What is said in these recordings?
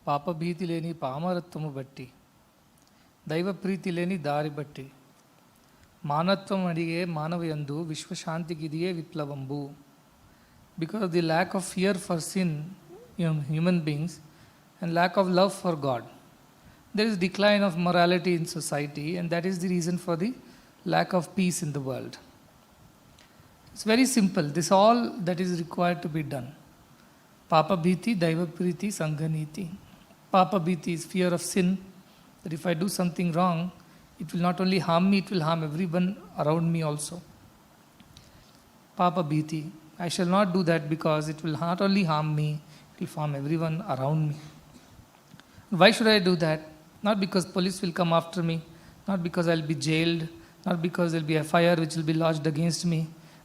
పాపభీతి లేని పామరత్వము బట్టి, దైవప్రీతి లేని దారి బట్టి, మానత్వం అడిగే మానవయందు విశ్వశాంతికిదియే విప్లవంబు. Because of the lack of fear for sin in human beings and lack of love for God, there is decline of morality in society, and that is the reason for the lack of peace in the world. It's very simple. This is all that is required to be done. Papa bhiti, daiva priti, sanghaniti. Papa bhiti is fear of sin, that if I do something wrong, it will not only harm me, it will harm everyone around me also. Papa bhiti, I shall not do that because it will not only harm me, it will harm everyone around me. Why should I do that? Not because police will come after me, not because I'll be jailed, not because there'll be a fire which will be lodged against me,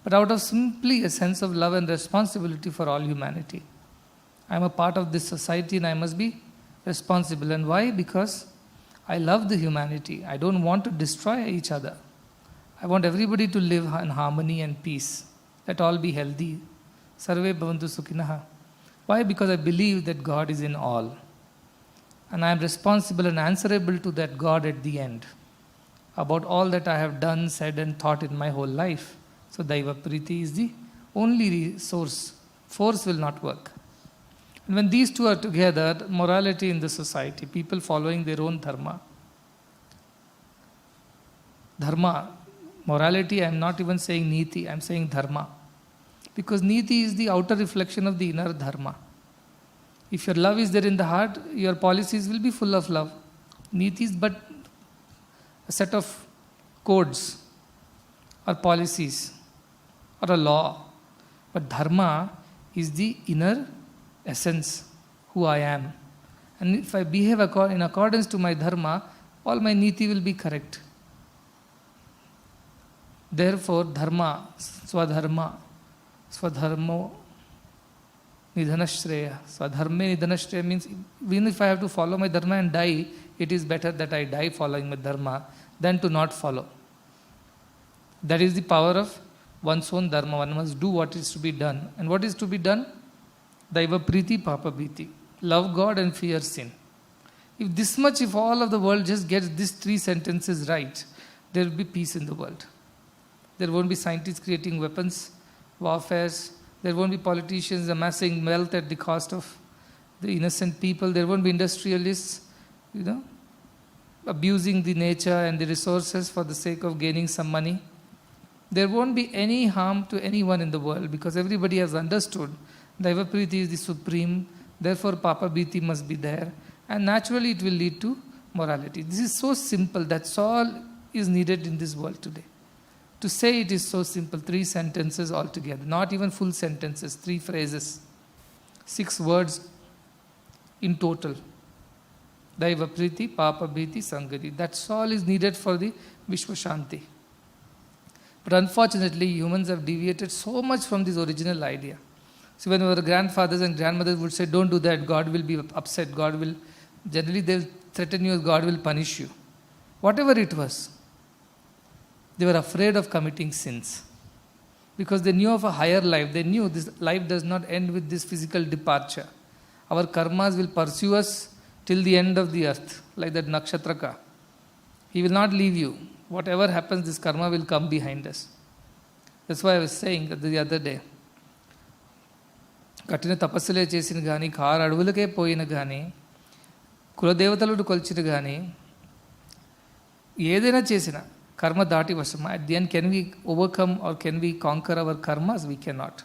but out of simply a sense of love and responsibility for all humanity. I'm a part of this society and I must be responsible. And why? Because I love the humanity. I don't want to destroy each other. I want everybody to live in harmony and peace. Let all be healthy. Sarve bhavantu sukhinaha. Why? Because I believe that God is in all. And I am responsible and answerable to that God at the end about all that I have done, said and thought in my whole life. So Daiva Priti is the only source. Force will not work. And when these two are together, morality in the society, people following their own dharma. Dharma, morality, I am not even saying niti, I am saying dharma. Because niti is the outer reflection of the inner dharma. If your love is there in the heart, your policies will be full of love. Niti is but a set of codes or policies or a law. But dharma is the inner essence, who I am. And if I behave in accordance to my dharma, all my niti will be correct. Therefore, dharma, swadharma, swadharmo, nidhanashreya. Swadharme nidhanashreya means even if I have to follow my dharma and die, it is better that I die following my dharma than to not follow. That is the power of one's own dharma. One must do what is to be done. And what is to be done? Daiva priti, papa bhiti. Love God and fear sin. If all of the world just gets these 3 sentences right, there will be peace in the world. There won't be scientists creating weapons, warfares. There won't be politicians amassing wealth at the cost of the innocent people. There won't be industrialists, abusing the nature and the resources for the sake of gaining some money. There won't be any harm to anyone in the world because everybody has understood Daiva Priti is the supreme, therefore Papa Bhiti must be there, and naturally it will lead to morality. This is so simple, that's all is needed in this world today. To say it is so simple, 3 sentences altogether, not even full sentences, 3 phrases, 6 words in total. Daiva Priti, Papa Bhiti, Sanghati. That's all is needed for the Vishwa Shanti. But unfortunately, humans have deviated so much from this original idea. So when our grandfathers and grandmothers would say, don't do that, God will be upset, generally they will threaten you, God will punish you. Whatever it was, they were afraid of committing sins. Because they knew of a higher life. They knew this life does not end with this physical departure. Our karmas will pursue us till the end of the earth, like that nakshatraka. He will not leave you. Whatever happens, this karma will come behind us. That's why I was saying the other day, కఠిన తపస్సులే చేసిన కానీ, car అడవులకే పోయిన కానీ, కులదేవతలను కొలిచిన కానీ, ఏదైనా చేసిన కర్మ దాటి వశమా. At the end, can we overcome or can we conquer our karmas? We cannot.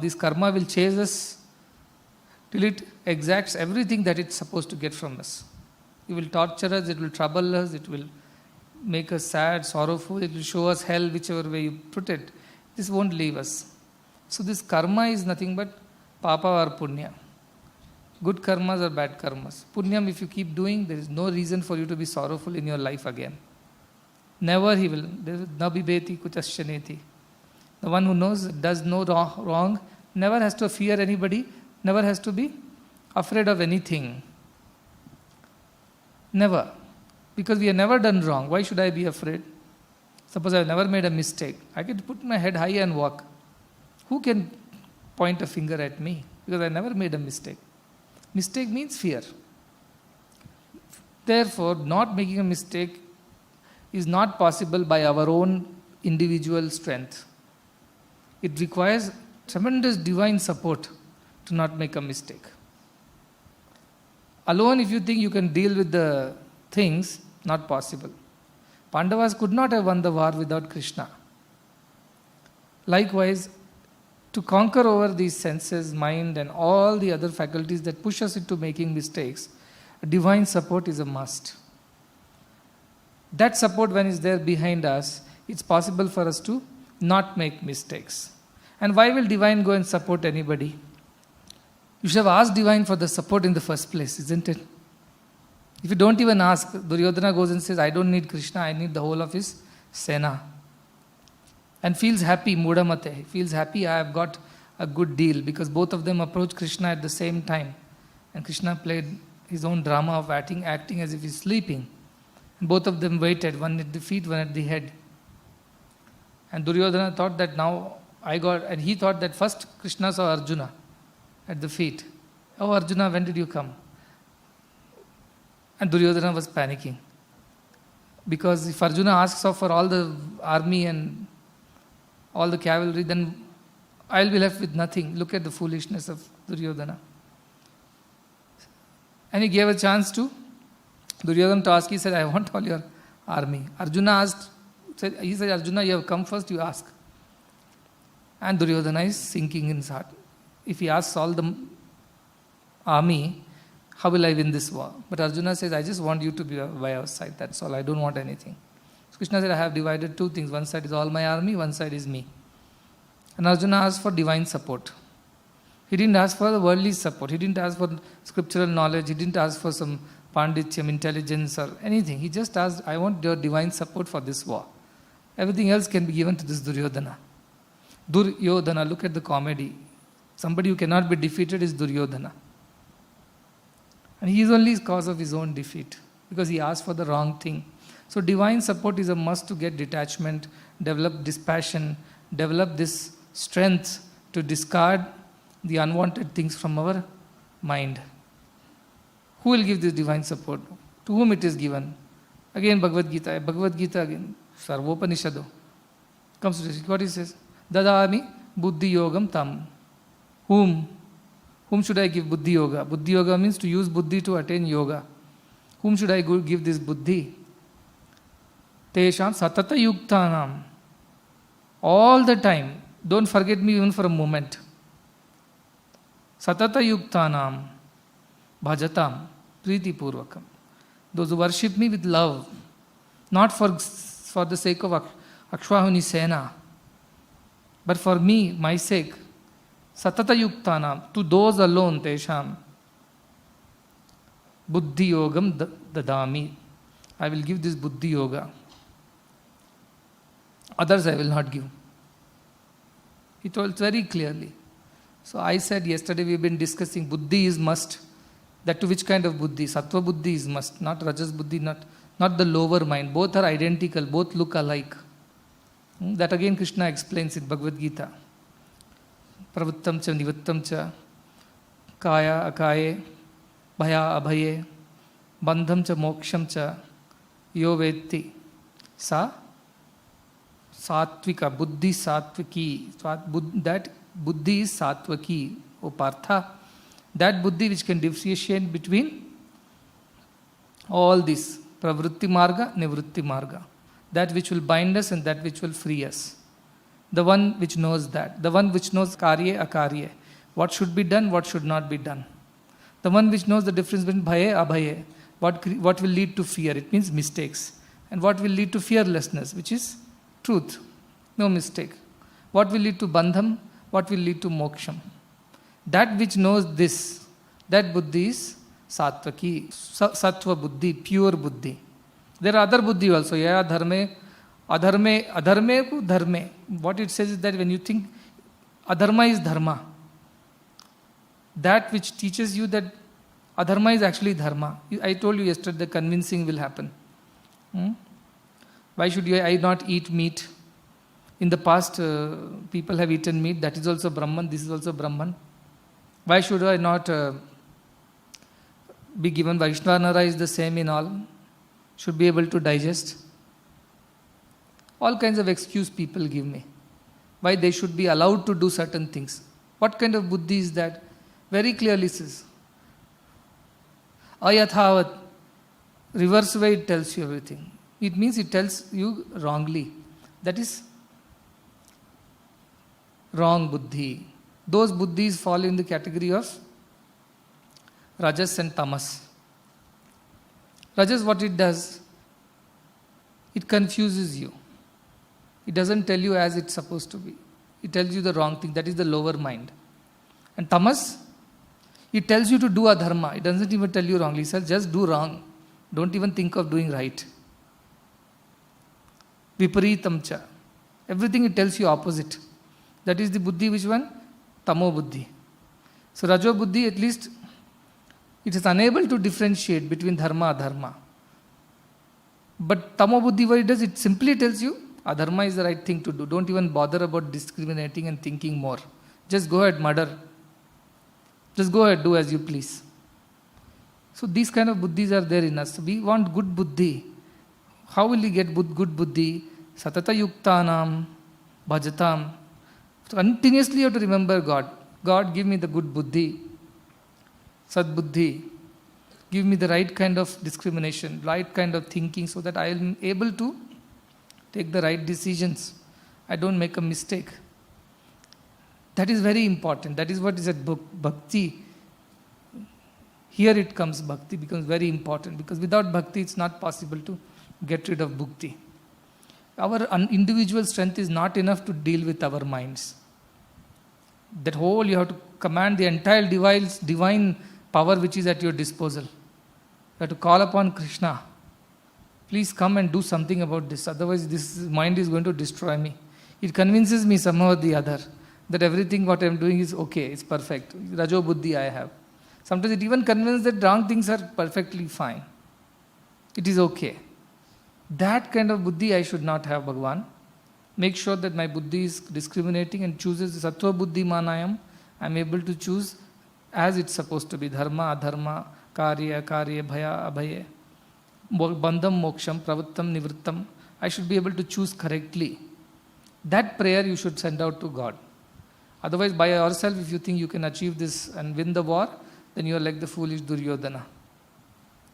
This karma will chase us till it exacts everything that it's supposed to get from us. It will torture us, it will trouble us, it will make us sad, sorrowful, it will show us hell, whichever way you put it. This won't leave us. So this karma is nothing but papa or punya. Good karmas or bad karmas. Punyam, if you keep doing, there is no reason for you to be sorrowful in your life again. Never he will. Nabibeti kutasyaneti. The one who knows, does no wrong, never has to fear anybody, never has to be afraid of anything. Never. Because we have never done wrong. Why should I be afraid? Suppose I have never made a mistake. I can put my head high and walk. Who can point a finger at me? Because I never made a mistake. Mistake means fear. Therefore, not making a mistake is not possible by our own individual strength. It requires tremendous divine support to not make a mistake. Alone, if you think you can deal with the things, not possible. Pandavas could not have won the war without Krishna. Likewise, to conquer over these senses, mind, and all the other faculties that push us into making mistakes, divine support is a must. That support, when it's there behind us, it's possible for us to not make mistakes. And why will divine go and support anybody? You should have asked divine for the support in the first place, isn't it? If you don't even ask, Duryodhana goes and says, I don't need Krishna, I need the whole of his Sena. And feels happy, Mudamate, feels happy, I have got a good deal, because both of them approached Krishna at the same time. And Krishna played his own drama of acting as if he's sleeping. And both of them waited, one at the feet, one at the head. And Duryodhana thought that now and he thought that first Krishna saw Arjuna at the feet. Oh Arjuna, when did you come? And Duryodhana was panicking. Because if Arjuna asks for all the army and all the cavalry, then I'll be left with nothing. Look at the foolishness of Duryodhana. And he gave a chance to Duryodhana to ask. He said, I want all your army. Arjuna said, Arjuna, you have come first, you ask. And Duryodhana is sinking in his heart. If he asks all the army, how will I win this war? But Arjuna says, I just want you to be by our side, that's all, I don't want anything. So Krishna said, I have divided two things, one side is all my army, one side is me. And Arjuna asked for divine support. He didn't ask for the worldly support, he didn't ask for scriptural knowledge, he didn't ask for some pandityam, intelligence or anything. He just asked, I want your divine support for this war. Everything else can be given to this Duryodhana. Duryodhana, look at the comedy. Somebody who cannot be defeated is Duryodhana. And he is only cause of his own defeat, because he asked for the wrong thing. So divine support is a must to get detachment, develop dispassion, develop this strength to discard the unwanted things from our mind. Who will give this divine support? To whom it is given? Again Bhagavad Gita. Bhagavad Gita again. Sarvopanishado. Comes to this. What he says? Dadami buddhi yogam tam. Whom should I give buddhi yoga? Buddhi yoga means to use buddhi to attain yoga. Whom should I give this buddhi? Tesham satata yuktanam. All the time. Don't forget me even for a moment. Satata yuktanam. Bhajatam. Priti purvakam. Those who worship me with love. Not for the sake of Akshvahuni Sena. But for me, my sake, satata yuktanam, to those alone, tesham, buddhi yogam dadami. I will give this buddhi yoga. Others I will not give. He told very clearly. So I said yesterday we've been discussing buddhi is must. That to which kind of buddhi? Sattva buddhi is must, not rajas buddhi, not the lower mind. Both are identical, both look alike. That again Krishna explains in Bhagavad Gita. Pravuttam cha nivuttam cha, kaya akaye, bhaya abhaye, bandham cha moksham cha, yo vetti. Sa satvika, buddhi satviki. That buddhi is satvaki, O Partha. That buddhi which can differentiate between all this. Pravritti marga, nivritti marga. That which will bind us and that which will free us. The one which knows that. The one which knows karye, akarye. What should be done, what should not be done. The one which knows the difference between bhaye, abhaye. What will lead to fear? It means mistakes. And what will lead to fearlessness, which is truth. No mistake. What will lead to bandham? What will lead to moksham? That which knows this, that buddhi is satvaki, sattva buddhi, pure buddhi. There are other buddhi also. Ya dharme, adharme ku dharme. What it says is that when you think adharma is dharma, that which teaches you that adharma is actually dharma. I told you yesterday the convincing will happen. Why should I not eat meat? In the past, people have eaten meat. That is also Brahman. This is also Brahman. Why should I not be given Vaishnavara is the same in all, should be able to digest. All kinds of excuse people give me. Why they should be allowed to do certain things. What kind of buddhi is that? Very clearly says, ayathavat, reverse way it tells you everything. It means it tells you wrongly. That is wrong buddhi. Those buddhis fall in the category of rajas and tamas. Rajas, what it does? It confuses you. It doesn't tell you as it's supposed to be. It tells you the wrong thing. That is the lower mind. And tamas, it tells you to do adharma. It doesn't even tell you wrongly. It says just do wrong. Don't even think of doing right. Viparitamcha. Everything it tells you opposite. That is the buddhi, which one? Tamo buddhi. So Rajo buddhi, at least, it is unable to differentiate between dharma and adharma. But Tamo buddhi, what it does, it simply tells you adharma is the right thing to do. Don't even bother about discriminating and thinking more. Just go ahead, murder. Just go ahead, do as you please. So these kind of buddhis are there in us. So we want good buddhi. How will we get good buddhi? Satata yuktanam, bhajatam. So continuously you have to remember God. God, give me the good buddhi, sad buddhi. Give me the right kind of discrimination, right kind of thinking, so that I am able to take the right decisions. I don't make a mistake. That is very important. That is what is at bhakti. Here it comes, bhakti becomes very important, because without bhakti it's not possible to get rid of bhukti. Our individual strength is not enough to deal with our minds. That whole, you have to command the entire divine power which is at your disposal. You have to call upon Krishna. Please come and do something about this. Otherwise this mind is going to destroy me. It convinces me somehow or the other that everything what I am doing is okay, it's perfect. Rajo buddhi I have. Sometimes it even convinces that wrong things are perfectly fine. It is okay. That kind of buddhi I should not have, Bhagavan. Make sure that my buddhi is discriminating and chooses the sattva buddhi manayam. I am able to choose as it's supposed to be. Dharma, adharma, karya, bhaya, abhaya. Bandham, moksham, pravittam, nivrittam. I should be able to choose correctly. That prayer you should send out to God. Otherwise, by yourself, if you think you can achieve this and win the war, then you are like the foolish Duryodhana.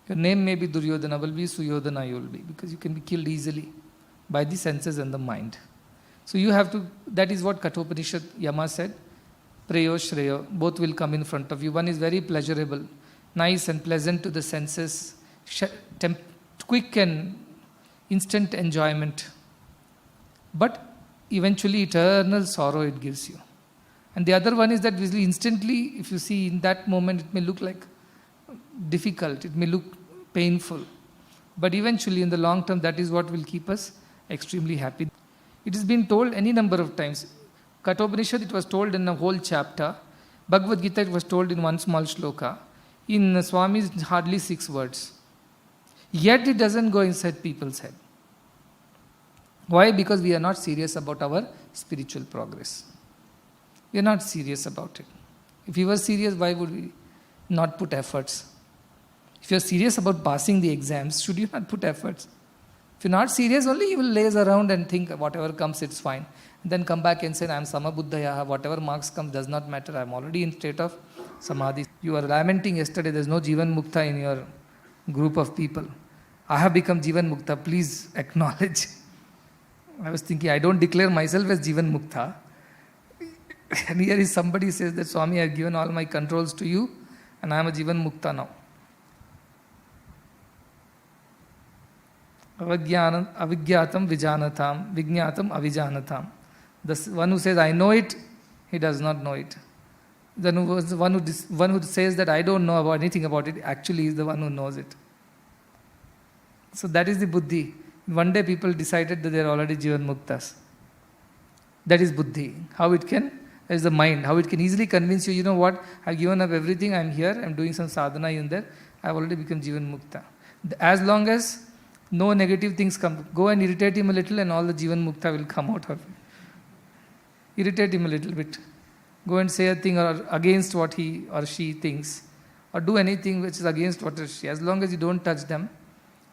Your name may be Duryodhana, will be Suyodhana you will be, because you can be killed easily by the senses and the mind. So you have to, that is what Kathopanishad Yama said, Preyo Shreyo, both will come in front of you. One is very pleasurable, nice and pleasant to the senses, quick and instant enjoyment. But eventually eternal sorrow it gives you. And the other one is that instantly, if you see in that moment, it may look like difficult, it may look painful. But eventually in the long term, that is what will keep us extremely happy. It has been told any number of times. Kathopanishad, it was told in a whole chapter. Bhagavad Gita, it was told in one small shloka. In Swami's, hardly 6 words. Yet it doesn't go inside people's head. Why? Because we are not serious about our spiritual progress. We are not serious about it. If we were serious, why would we not put efforts? If you are serious about passing the exams, should you not put efforts? If you are not serious, only you will laze around and think whatever comes, it's fine. And then come back and say, I am Samabuddhaya, whatever marks come does not matter, I am already in state of Samadhi. You are lamenting yesterday, there is no Jivan Mukta in your group of people. I have become Jivan Mukta, please acknowledge. I was thinking, I don't declare myself as Jivan Mukta. And here is somebody says that Swami, I have given all my controls to you and I am a Jivan Mukta now. Avigyatam vijanatam, vignatam avijanatam. The one who says, I know it, he does not know it. The one who says that I don't know about anything about it, actually is the one who knows it. So that is the buddhi. One day people decided that they are already Jivan Muktas. That is buddhi. How it can, that is the mind. How it can easily convince you, you know what, I have given up everything, I am here, I am doing some sadhana in there, I have already become Jivan Mukta. As long as no negative things come, go and irritate him a little and all the Jivan Mukta will come out of him. Irritate him a little bit. Go and say a thing or against what he or she thinks. or do anything which is against what is Shri. As long as you don't touch them,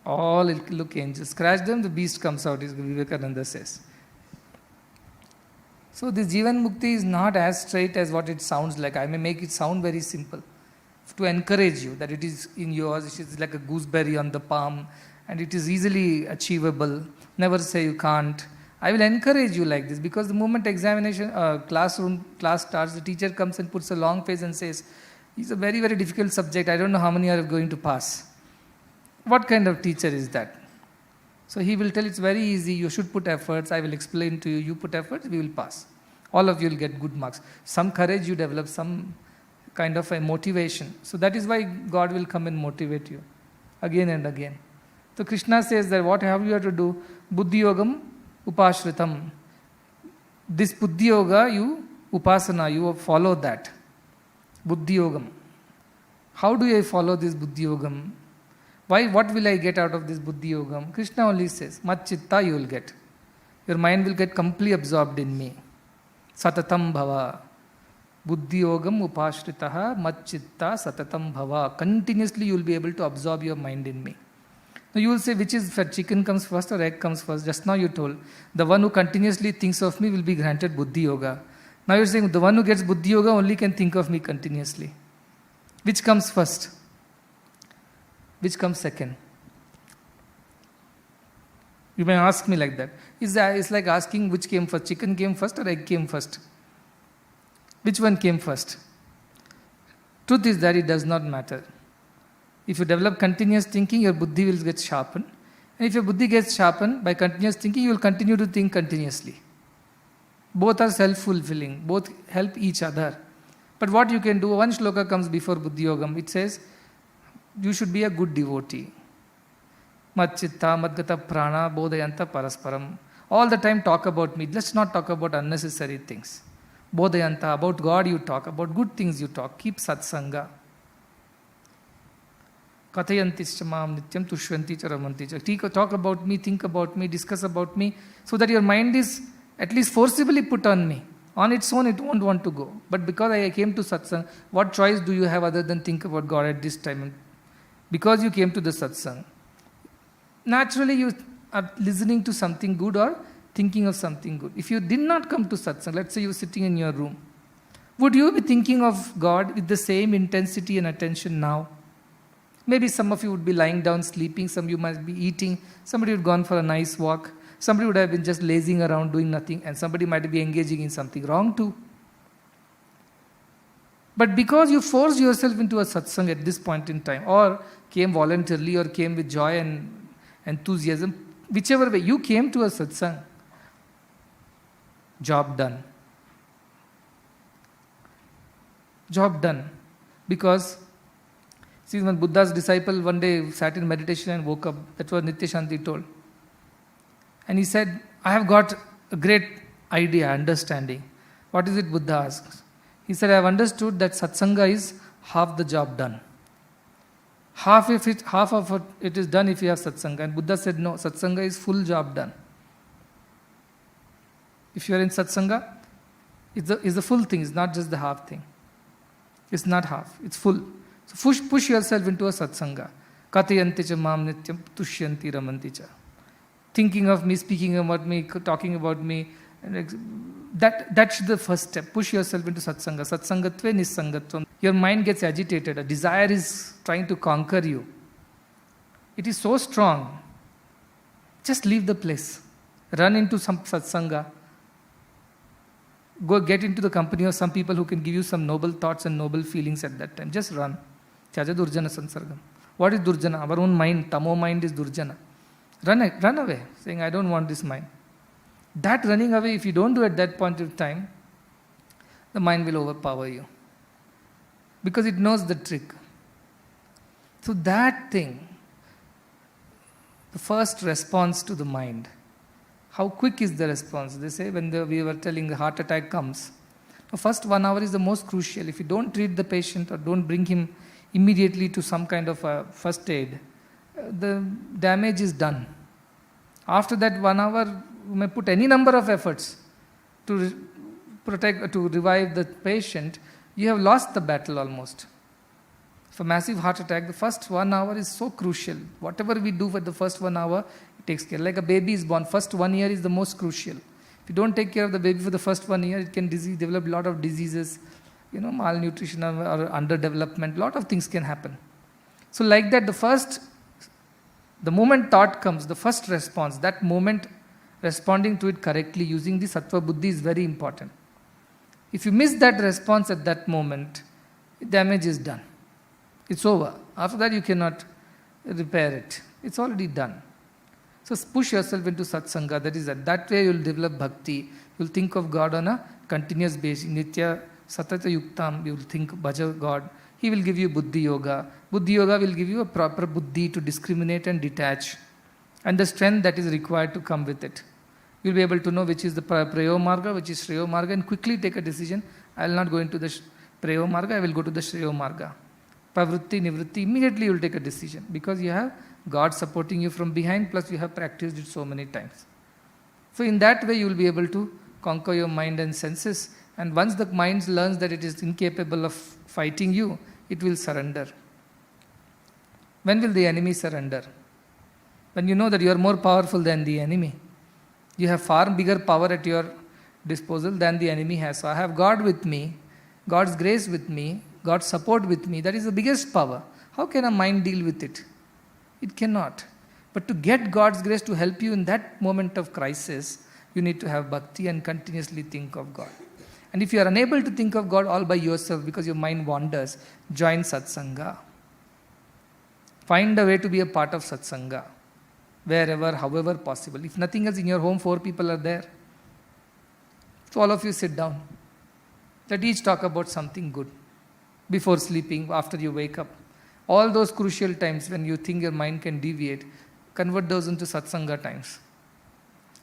all will look angels. Scratch them, the beast comes out, as Vivekananda says. So this Jivan Mukti is not as straight as what it sounds like. I may make it sound very simple to encourage you that it is in yours, it is like a gooseberry on the palm and it is easily achievable. Never say you can't. I will encourage you like this, because the moment examination, class starts, the teacher comes and puts a long face and says, it's a very, very difficult subject, I don't know how many are going to pass. What kind of teacher is that? So he will tell it's very easy, you should put efforts, I will explain to you, you put efforts, we will pass. All of you will get good marks. Some courage you develop, some kind of a motivation. So that is why God will come and motivate you again and again. So Krishna says that what have you to do? Buddhi yogam upashritam. This buddhi yoga, you upasana, you follow that. Buddhi yogam. How do I follow this buddhi yogam? Why? What will I get out of this buddhi yogam? Krishna only says, mat chitta you will get. Your mind will get completely absorbed in me. Satatam bhava. Buddhi yogam upashritaha mat chitta satatam bhava. Continuously you will be able to absorb your mind in me. Now you will say, which is first, chicken comes first or egg comes first? Just now you told, the one who continuously thinks of me will be granted buddhi yoga. Now you are saying, the one who gets buddhi yoga only can think of me continuously. Which comes first? Which comes second? You may ask me like that. It's like asking which came first, chicken came first or egg came first? Which one came first? Truth is that it does not matter. If you develop continuous thinking, your buddhi will get sharpened. And if your buddhi gets sharpened by continuous thinking, you will continue to think continuously. Both are self-fulfilling. Both help each other. But what you can do, one shloka comes before buddhi yogam. It says, you should be a good devotee. Mat chitta, madgata prana, bodhayanta parasparam. All the time talk about me. Let's not talk about unnecessary things. Bodhayanta, about God you talk, about good things you talk. Keep satsanga. Kathayantischa mam nityam tushyanti cha ramanti cha. Talk about me, think about me, discuss about me, so that your mind is at least forcibly put on me. On its own, it won't want to go. But because I came to satsang, what choice do you have other than think about God at this time? Because you came to the satsang. Naturally, you are listening to something good or thinking of something good. If you did not come to satsang, let's say you're sitting in your room, would you be thinking of God with the same intensity and attention now? Maybe some of you would be lying down sleeping, some of you might be eating, somebody would have gone for a nice walk, somebody would have been just lazing around doing nothing, and somebody might be engaging in something wrong too. But because you forced yourself into a satsang at this point in time, or came voluntarily, or came with joy and enthusiasm, whichever way, you came to a satsang, job done. Job done. Because, see, when Buddha's disciple one day sat in meditation and woke up, that's what Nitya Shanti told. And he said, I have got a great idea, understanding. What is it, Buddha asks? He said, I have understood that satsanga is half the job done. Half of it is done if you have satsanga. And Buddha said, no, satsanga is full job done. If you are in satsanga, it's the full thing, it's not just the half thing. It's not half, it's full. So push yourself into a satsanga. Kathayanti cha mam nityam tushyanti ramanti cha. Thinking of me, speaking about me, talking about me. That's the first step. Push yourself into satsanga. Satsangatve nissangatvam. Your mind gets agitated. A desire is trying to conquer you. It is so strong. Just leave the place. Run into some satsanga. Go get into the company of some people who can give you some noble thoughts and noble feelings at that time. Just run. Tyaja durjana sansargam. What is durjana? Our own mind, tamo mind is durjana. Run away, saying, I don't want this mind. That running away, if you don't do at that point of time, the mind will overpower you. Because it knows the trick. So that thing, the first response to the mind, how quick is the response? They say when we were telling the heart attack comes, the first 1 hour is the most crucial. If you don't treat the patient or don't bring him immediately to some kind of a first aid, the damage is done. After that 1 hour, you may put any number of efforts to revive the patient, you have lost the battle almost. For massive heart attack, the first 1 hour is so crucial. Whatever we do for the first 1 hour, it takes care. Like a baby is born, first 1 year is the most crucial. If you don't take care of the baby for the first 1 year, it can develop a lot of diseases, malnutrition or underdevelopment, lot of things can happen. So like that, the moment thought comes, the first response, that moment responding to it correctly using the sattva buddhi is very important. If you miss that response at that moment, damage is done. It's over. After that you cannot repair it. It's already done. So push yourself into satsanga. That way you will develop bhakti. You will think of God on a continuous basis. Nitya satata yuktam, you will think bhaja God. He will give you buddhi yoga. Buddhi yoga will give you a proper buddhi to discriminate and detach. And the strength that is required to come with it. You will be able to know which is the prayo marga, which is shreyo marga, and quickly take a decision. I will not go into the prayo marga, I will go to the shreyo marga. Pravritti, nivritti, immediately you will take a decision because you have God supporting you from behind, plus you have practiced it so many times. So in that way you will be able to conquer your mind and senses, and once the mind learns that it is incapable of fighting you, it will surrender. When will the enemy surrender? When you know that you are more powerful than the enemy. You have far bigger power at your disposal than the enemy has. So I have God with me, God's grace with me, God's support with me. That is the biggest power. How can a mind deal with it? It cannot. But to get God's grace to help you in that moment of crisis, you need to have bhakti and continuously think of God. And if you are unable to think of God all by yourself because your mind wanders, join satsanga. Find a way to be a part of satsanga. Wherever, however possible. If nothing else, in your home 4 people are there. So all of you sit down. Let each talk about something good. Before sleeping, after you wake up. All those crucial times when you think your mind can deviate, convert those into satsanga times.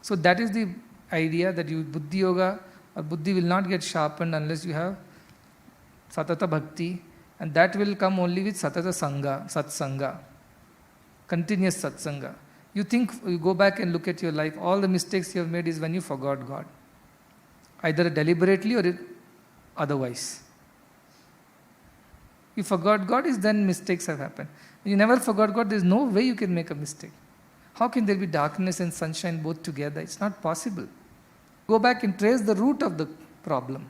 So that is the idea, that you buddhi yoga or buddhi will not get sharpened unless you have satata bhakti, and that will come only with satata sangha, satsanga, continuous satsanga. You think, you go back and look at your life, all the mistakes you have made is when you forgot God. Either deliberately or otherwise. You forgot God, is then mistakes have happened. When you never forgot God, there is no way you can make a mistake. How can there be darkness and sunshine both together? It's not possible. Go back and trace the root of the problem.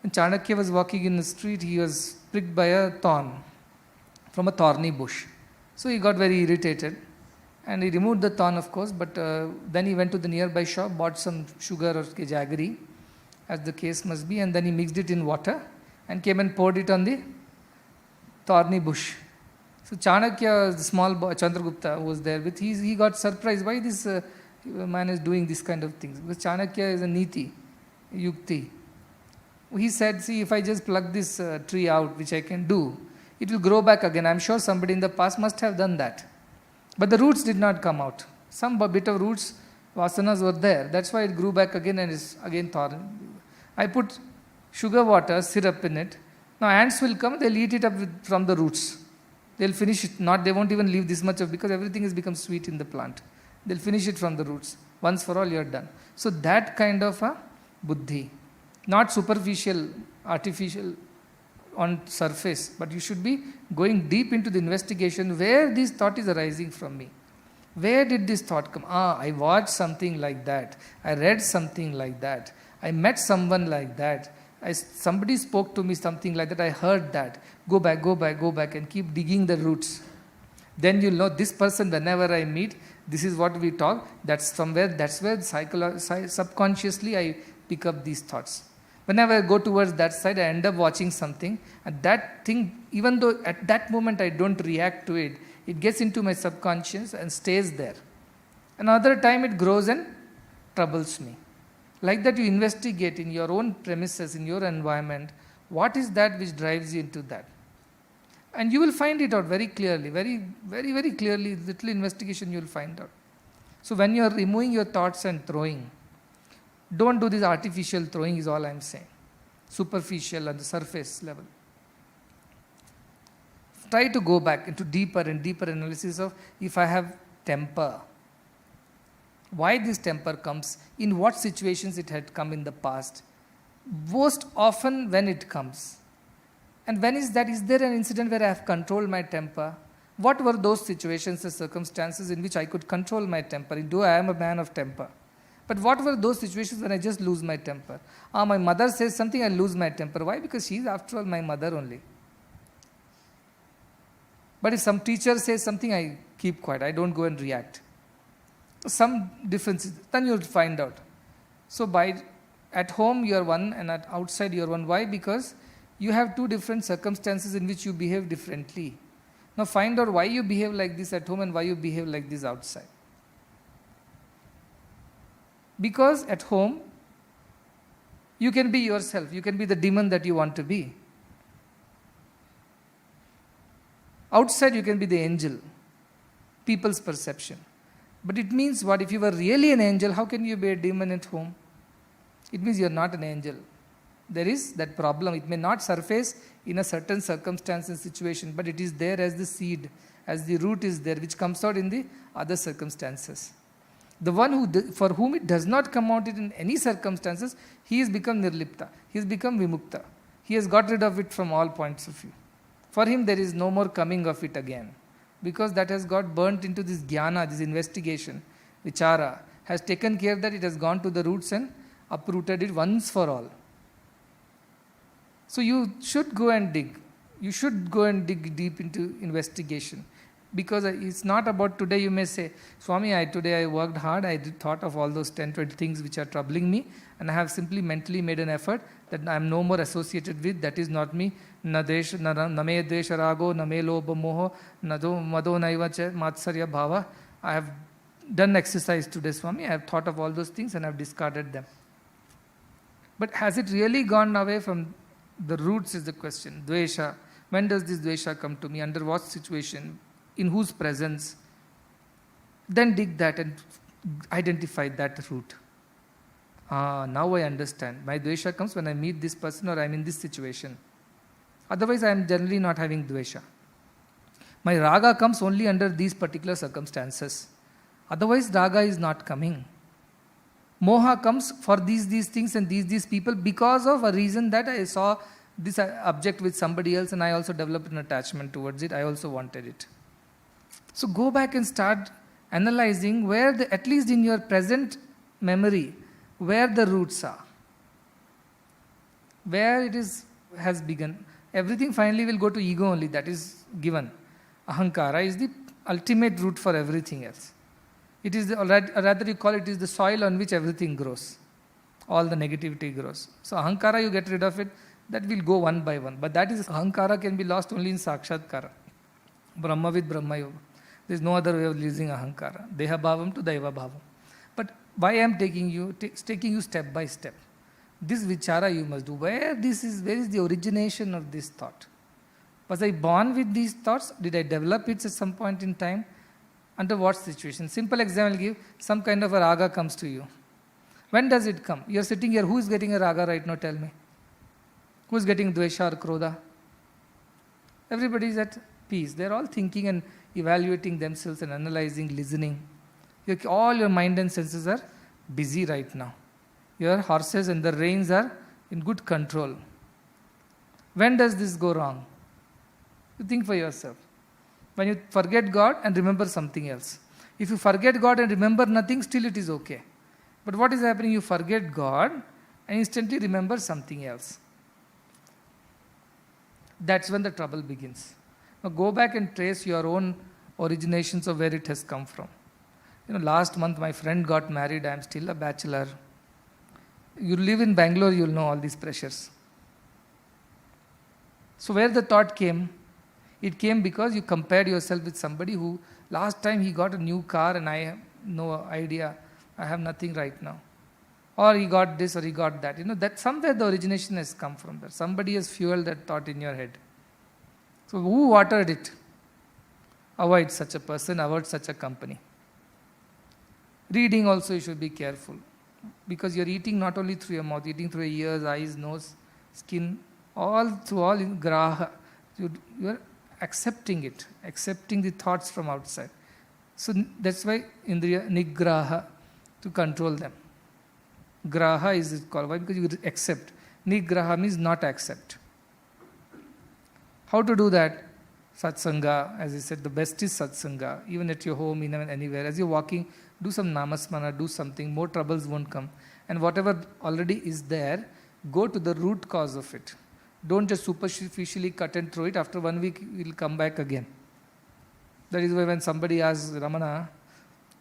When Chanakya was walking in the street, he was pricked by a thorn from a thorny bush. So he got very irritated and he removed the thorn, of course, but then he went to the nearby shop, bought some sugar or jaggery, as the case must be, and then he mixed it in water and came and poured it on the thorny bush. So Chanakya, the small boy, Chandragupta, who was there with, he got surprised. Why this man is doing this kind of things? Because Chanakya is a niti, yukti. He said, see, if I just pluck this tree out, which I can do, it will grow back again. I'm sure somebody in the past must have done that. But the roots did not come out. Some bit of roots, vasanas were there. That's why it grew back again and is again thorn. I put sugar water, syrup in it. Now ants will come, they'll eat it up from the roots. They'll finish it. They won't even leave this much of, because everything has become sweet in the plant. They'll finish it from the roots. Once for all, you're done. So that kind of a buddhi. Not superficial, artificial on surface, but you should be going deep into the investigation where this thought is arising from me. Where did this thought come? I watched something like that. I read something like that. I met someone like that. Somebody spoke to me something like that. I heard that. Go back and keep digging the roots. Then you'll know this person, whenever I meet, this is what we talk. That's where subconsciously I pick up these thoughts. Whenever I go towards that side, I end up watching something, and that thing, even though at that moment I don't react to it, it gets into my subconscious and stays there. Another time it grows and troubles me. Like that, you investigate in your own premises, in your environment, what is that which drives you into that. And you will find it out very clearly, very, very, very clearly. Little investigation you will find out. So when you are removing your thoughts and throwing, don't do this artificial throwing is all I am saying. Superficial on the surface level. Try to go back into deeper and deeper analysis of, if I have temper, why this temper comes, in what situations it had come in the past. Most often when it comes, And when is that? Is there an incident where I have controlled my temper? What were those situations and circumstances in which I could control my temper? Though I am a man of temper. But what were those situations when I just lose my temper? My mother says something, I lose my temper. Why? Because she is after all my mother only. But if some teacher says something, I keep quiet. I don't go and react. Some differences, then you'll find out. So at home you are one and at outside you are one. Why? Because you have two different circumstances in which you behave differently. Now find out why you behave like this at home and why you behave like this outside. Because at home, you can be yourself. You can be the demon that you want to be. Outside you can be the angel. People's perception. But it means what? If you were really an angel, how can you be a demon at home? It means you are not an angel. There is that problem. It may not surface in a certain circumstance and situation, but it is there as the seed, as the root is there, which comes out in the other circumstances. The one for whom it does not come out in any circumstances, he has become nirlipta. He has become vimukta. He has got rid of it from all points of view. For him, there is no more coming of it again. Because that has got burnt into this jnana, this investigation, vichara, has taken care that it has gone to the roots and uprooted it once for all. So you should go and dig. You should go and dig deep into investigation. Because it's not about today you may say, Swami, today I worked hard, I thought of all those 10, 20 things which are troubling me, and I have simply mentally made an effort that I am no more associated with, that is not me. Na me dvesha rago, na me lobha moho, na mado naiva cha matsarya bhava. I have done exercise today, Swami, I have thought of all those things and I have discarded them. But has it really gone away from the roots is the question. Dvesha, when does this dvesha come to me? Under what situation? In whose presence? Then dig that and identify that root. Now I understand. My dvesha comes when I meet this person or I am in this situation. Otherwise I am generally not having dvesha. My raga comes only under these particular circumstances. Otherwise raga is not coming. Moha comes for these things and these people because of a reason that I saw this object with somebody else and I also developed an attachment towards it. I also wanted it. So go back and start analyzing where at least in your present memory, where the roots are. Where it has begun. Everything finally will go to ego only, that is given. Ahankara is the ultimate root for everything else. It is, rather you call it is the soil on which everything grows. All the negativity grows. So ahankara, you get rid of it, that will go one by one. But that is, ahankara can be lost only in sakshatkara. Brahma with Brahma Yoga. There is no other way of losing ahankara. Deha bhavam to daiva bhavam. But why I am taking you step by step. This vichara you must do. Where is the origination of this thought? Was I born with these thoughts? Did I develop it at some point in time? Under what situation? Simple example give, some kind of a raga comes to you. When does it come? You are sitting here, who is getting a raga right now? Tell me. Who is getting dvesha or krodha? Everybody is at peace. They are all thinking and evaluating themselves and analyzing, listening. All your mind and senses are busy right now. Your horses and the reins are in good control. When does this go wrong? You think for yourself. When you forget God and remember something else. If you forget God and remember nothing, still it is okay. But what is happening? You forget God and instantly remember something else. That's when the trouble begins. Now go back and trace your own originations of where it has come from. Last month my friend got married. I am still a bachelor. You live in Bangalore, you'll know all these pressures. So where the thought came? It came because you compared yourself with somebody who last time he got a new car and I have no idea. I have nothing right now. Or he got this or he got that. That somewhere the origination has come from there. Somebody has fueled that thought in your head. So who watered it? Avoid such a person, avoid such a company. Reading also you should be careful. Because you are eating not only through your mouth, eating through your ears, eyes, nose, skin, all in graha. You are accepting it, accepting the thoughts from outside. So that's why indriya nigraha, to control them. Graha is called. Why? Because you accept. Nigraha means not accept. How to do that? Satsanga, as I said, the best is satsanga. Even at your home, even anywhere. As you're walking, do some namasmana, do something. More troubles won't come. And whatever already is there, go to the root cause of it. Don't just superficially cut and throw it. After 1 week, it will come back again. That is why when somebody asks Ramana,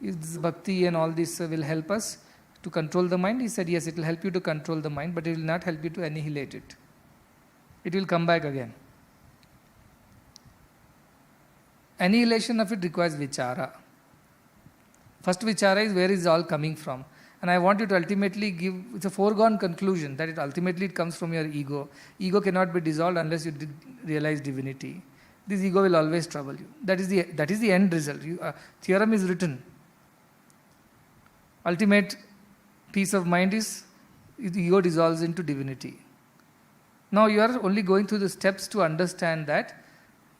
is this bhakti and all this will help us to control the mind? He said, yes, it will help you to control the mind, but it will not help you to annihilate it. It will come back again. Annihilation of it requires vichara. First vichara is where is all coming from. And I want you to ultimately give, it's a foregone conclusion that ultimately it comes from your ego. Ego cannot be dissolved unless you realize divinity. This ego will always trouble you. That is the end result. Theorem is written. Ultimate peace of mind is the ego dissolves into divinity. Now you are only going through the steps to understand that,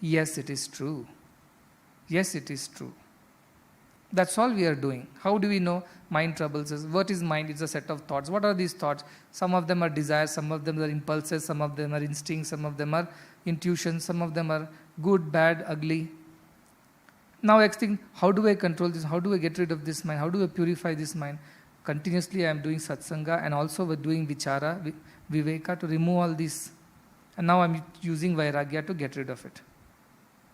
yes, it is true. Yes, it is true. That's all we are doing. How do we know mind troubles us? What is mind? It's a set of thoughts. What are these thoughts? Some of them are desires, some of them are impulses, some of them are instincts, some of them are intuitions, some of them are good, bad, ugly. Now next thing, how do I control this? How do I get rid of this mind? How do I purify this mind? Continuously I am doing satsanga and also we're doing vichara, viveka to remove all this. And now I'm using vairagya to get rid of it.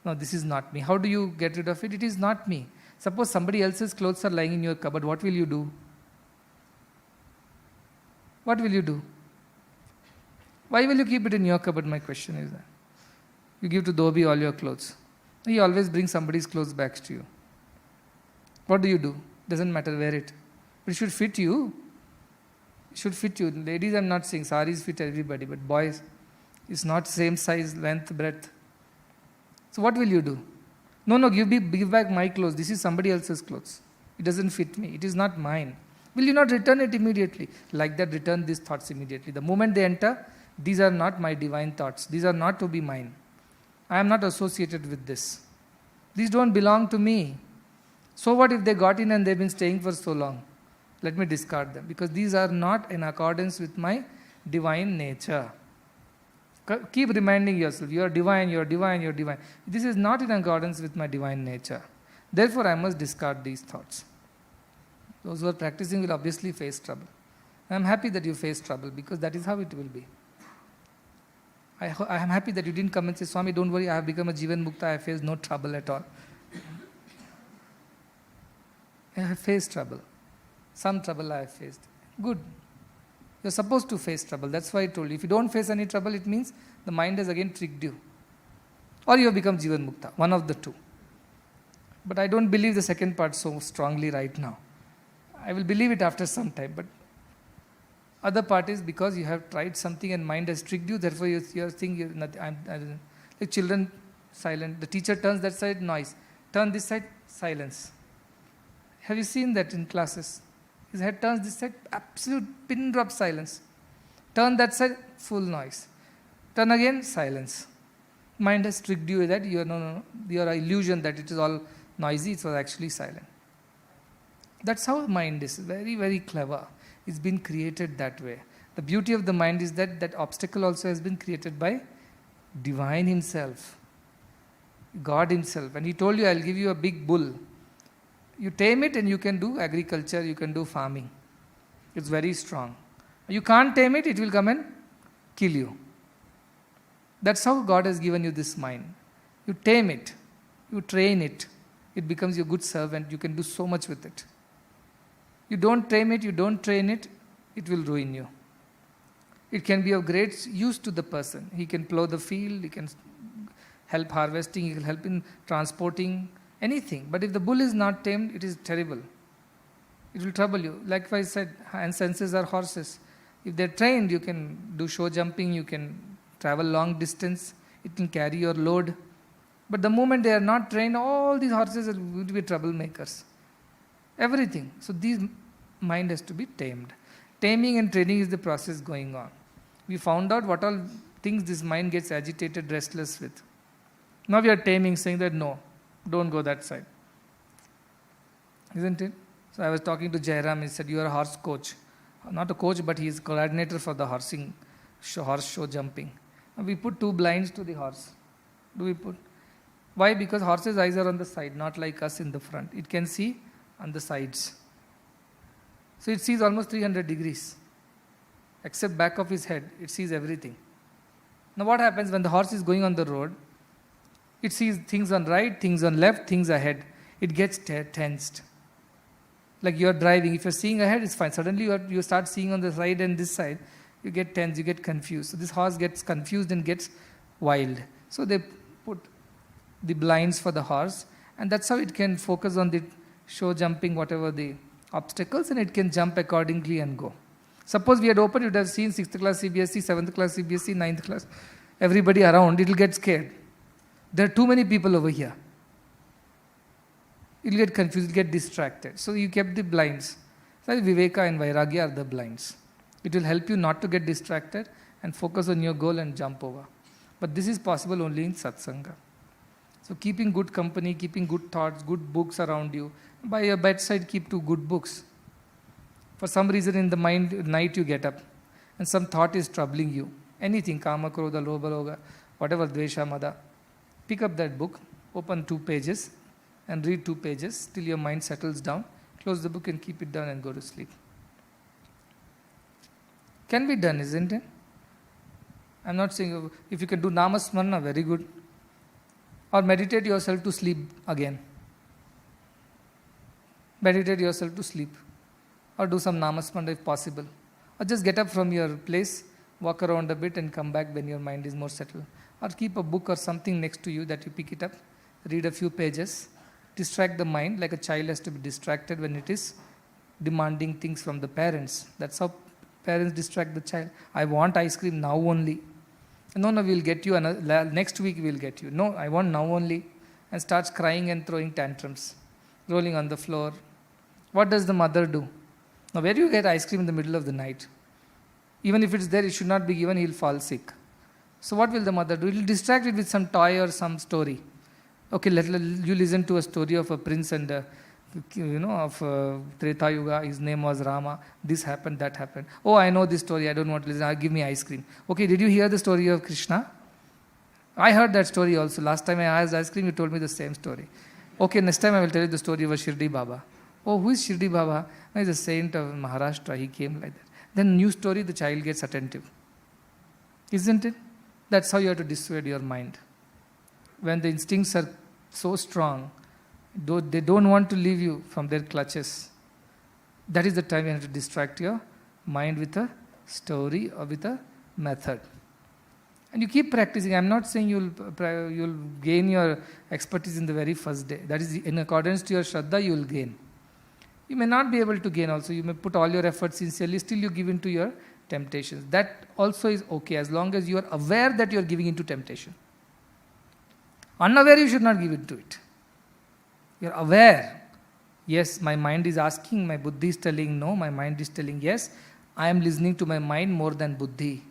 No, this is not me. How do you get rid of it? It is not me. Suppose somebody else's clothes are lying in your cupboard, what will you do? What will you do? Why will you keep it in your cupboard? My question is that. You give to Dhobi all your clothes. He always brings somebody's clothes back to you. What do? Doesn't matter, wear it. But it should fit you. It should fit you. Ladies, I'm not saying saris fit everybody, but boys, it's not same size, length, breadth. So what will you do? No, give back my clothes. This is somebody else's clothes. It doesn't fit me. It is not mine. Will you not return it immediately? Like that, return these thoughts immediately. The moment they enter, these are not my divine thoughts. These are not to be mine. I am not associated with this. These don't belong to me. So what if they got in and they've been staying for so long? Let me discard them. Because these are not in accordance with my divine nature. Keep reminding yourself, you are divine, you are divine, you are divine. This is not in accordance with my divine nature. Therefore, I must discard these thoughts. Those who are practicing will obviously face trouble. I am happy that you face trouble because that is how it will be. I am happy that you didn't come and say, Swami, don't worry, I have become a Jivan Mukta, I face no trouble at all. I have faced trouble. Some trouble I have faced. Good. You're supposed to face trouble. That's why I told you. If you don't face any trouble, it means the mind has again tricked you. Or you have become Jivan Mukta. One of the two. But I don't believe the second part so strongly right now. I will believe it after some time. But other part is because you have tried something and mind has tricked you. Therefore, you think you're nothing. Like children, silent. The teacher turns that side, noise. Turn this side, silence. Have you seen that in classes? His head turns this side, absolute pin drop silence. Turn that side, full noise. Turn again, silence. Mind has tricked you that your illusion that it is all noisy, it was actually silent. That's how mind is. Very, very clever. It's been created that way. The beauty of the mind is that obstacle also has been created by Divine Himself, God Himself. And He told you, I'll give you a big bull. You tame it and you can do agriculture, you can do farming. It's very strong. You can't tame it, it will come and kill you. That's how God has given you this mind. You tame it, you train it, it becomes your good servant, you can do so much with it. You don't tame it, you don't train it, it will ruin you. It can be of great use to the person. He can plow the field, he can help harvesting, he can help in transporting, anything. But if the bull is not tamed, it is terrible. It will trouble you. Like I said, and senses are horses. If they're trained, you can do show jumping, you can travel long distance, it can carry your load. But the moment they are not trained, all these horses are going to be troublemakers. Everything. So this mind has to be tamed. Taming and training is the process going on. We found out what all things this mind gets agitated, restless with. Now we are taming, saying that no, don't go that side. Isn't it? So I was talking to Jairam, he said, you are a horse coach. Not a coach, but he is coordinator for the horse show jumping. And we put 2 blinds to the horse. Do we put? Why? Because horse's eyes are on the side, not like us in the front. It can see on the sides. So it sees almost 300 degrees. Except back of his head, it sees everything. Now what happens when the horse is going on the road? It sees things on right, things on left, things ahead. It gets tensed. Like you are driving, if you are seeing ahead, it's fine. Suddenly you start seeing on the side and this side, you get tense, you get confused. So this horse gets confused and gets wild. So they put the blinds for the horse, and that's how it can focus on the show jumping, whatever the obstacles, and it can jump accordingly and go. Suppose we had opened, you would have seen 6th class CBSE, 7th class CBSE, 9th class, everybody around, it will get scared. There are too many people over here. It will get confused, it will get distracted. So you kept the blinds. So Viveka and Vairagya are the blinds. It will help you not to get distracted and focus on your goal and jump over. But this is possible only in satsanga. So keeping good company, keeping good thoughts, good books around you. By your bedside, keep 2 good books. For some reason in the night you get up and some thought is troubling you. Anything, kama, krodha, lobha, loga, whatever, dvesha, mada. Pick up that book, open 2 pages and read 2 pages till your mind settles down. Close the book and keep it down and go to sleep. Can be done, isn't it? I'm not saying if you can do namasmarana, very good. Or meditate yourself to sleep again. Meditate yourself to sleep. Or do some namasmarana if possible. Or just get up from your place, walk around a bit and come back when your mind is more settled. Or keep a book or something next to you that you pick it up, read a few pages, distract the mind like a child has to be distracted when it is demanding things from the parents. That's how parents distract the child. I want ice cream now only. No, we'll get you next week we'll get you. No, I want now only. And starts crying and throwing tantrums, rolling on the floor. What does the mother do? Now where do you get ice cream in the middle of the night? Even if it's there, it should not be given, he'll fall sick. So what will the mother do? It will distract it with some toy or some story. Okay, you listen to a story of a prince and of Treta Yuga. His name was Rama. This happened, that happened. Oh, I know this story. I don't want to listen. Give me ice cream. Okay, did you hear the story of Krishna? I heard that story also. Last time I asked ice cream, you told me the same story. Okay, next time I will tell you the story of Shirdi Baba. Oh, who is Shirdi Baba? No, he's a saint of Maharashtra. He came like that. Then new story, the child gets attentive. Isn't it? That's how you have to dissuade your mind. When the instincts are so strong, they don't want to leave you from their clutches. That is the time you have to distract your mind with a story or with a method. And you keep practicing. I'm not saying you'll gain your expertise in the very first day. That is in accordance to your Shraddha, you will gain. You may not be able to gain also. You may put all your efforts sincerely, still you give in to your temptations. That also is okay as long as you are aware that you are giving into temptation. Unaware, you should not give in to it. You are aware. Yes, my mind is asking, my buddhi is telling no, my mind is telling yes. I am listening to my mind more than buddhi.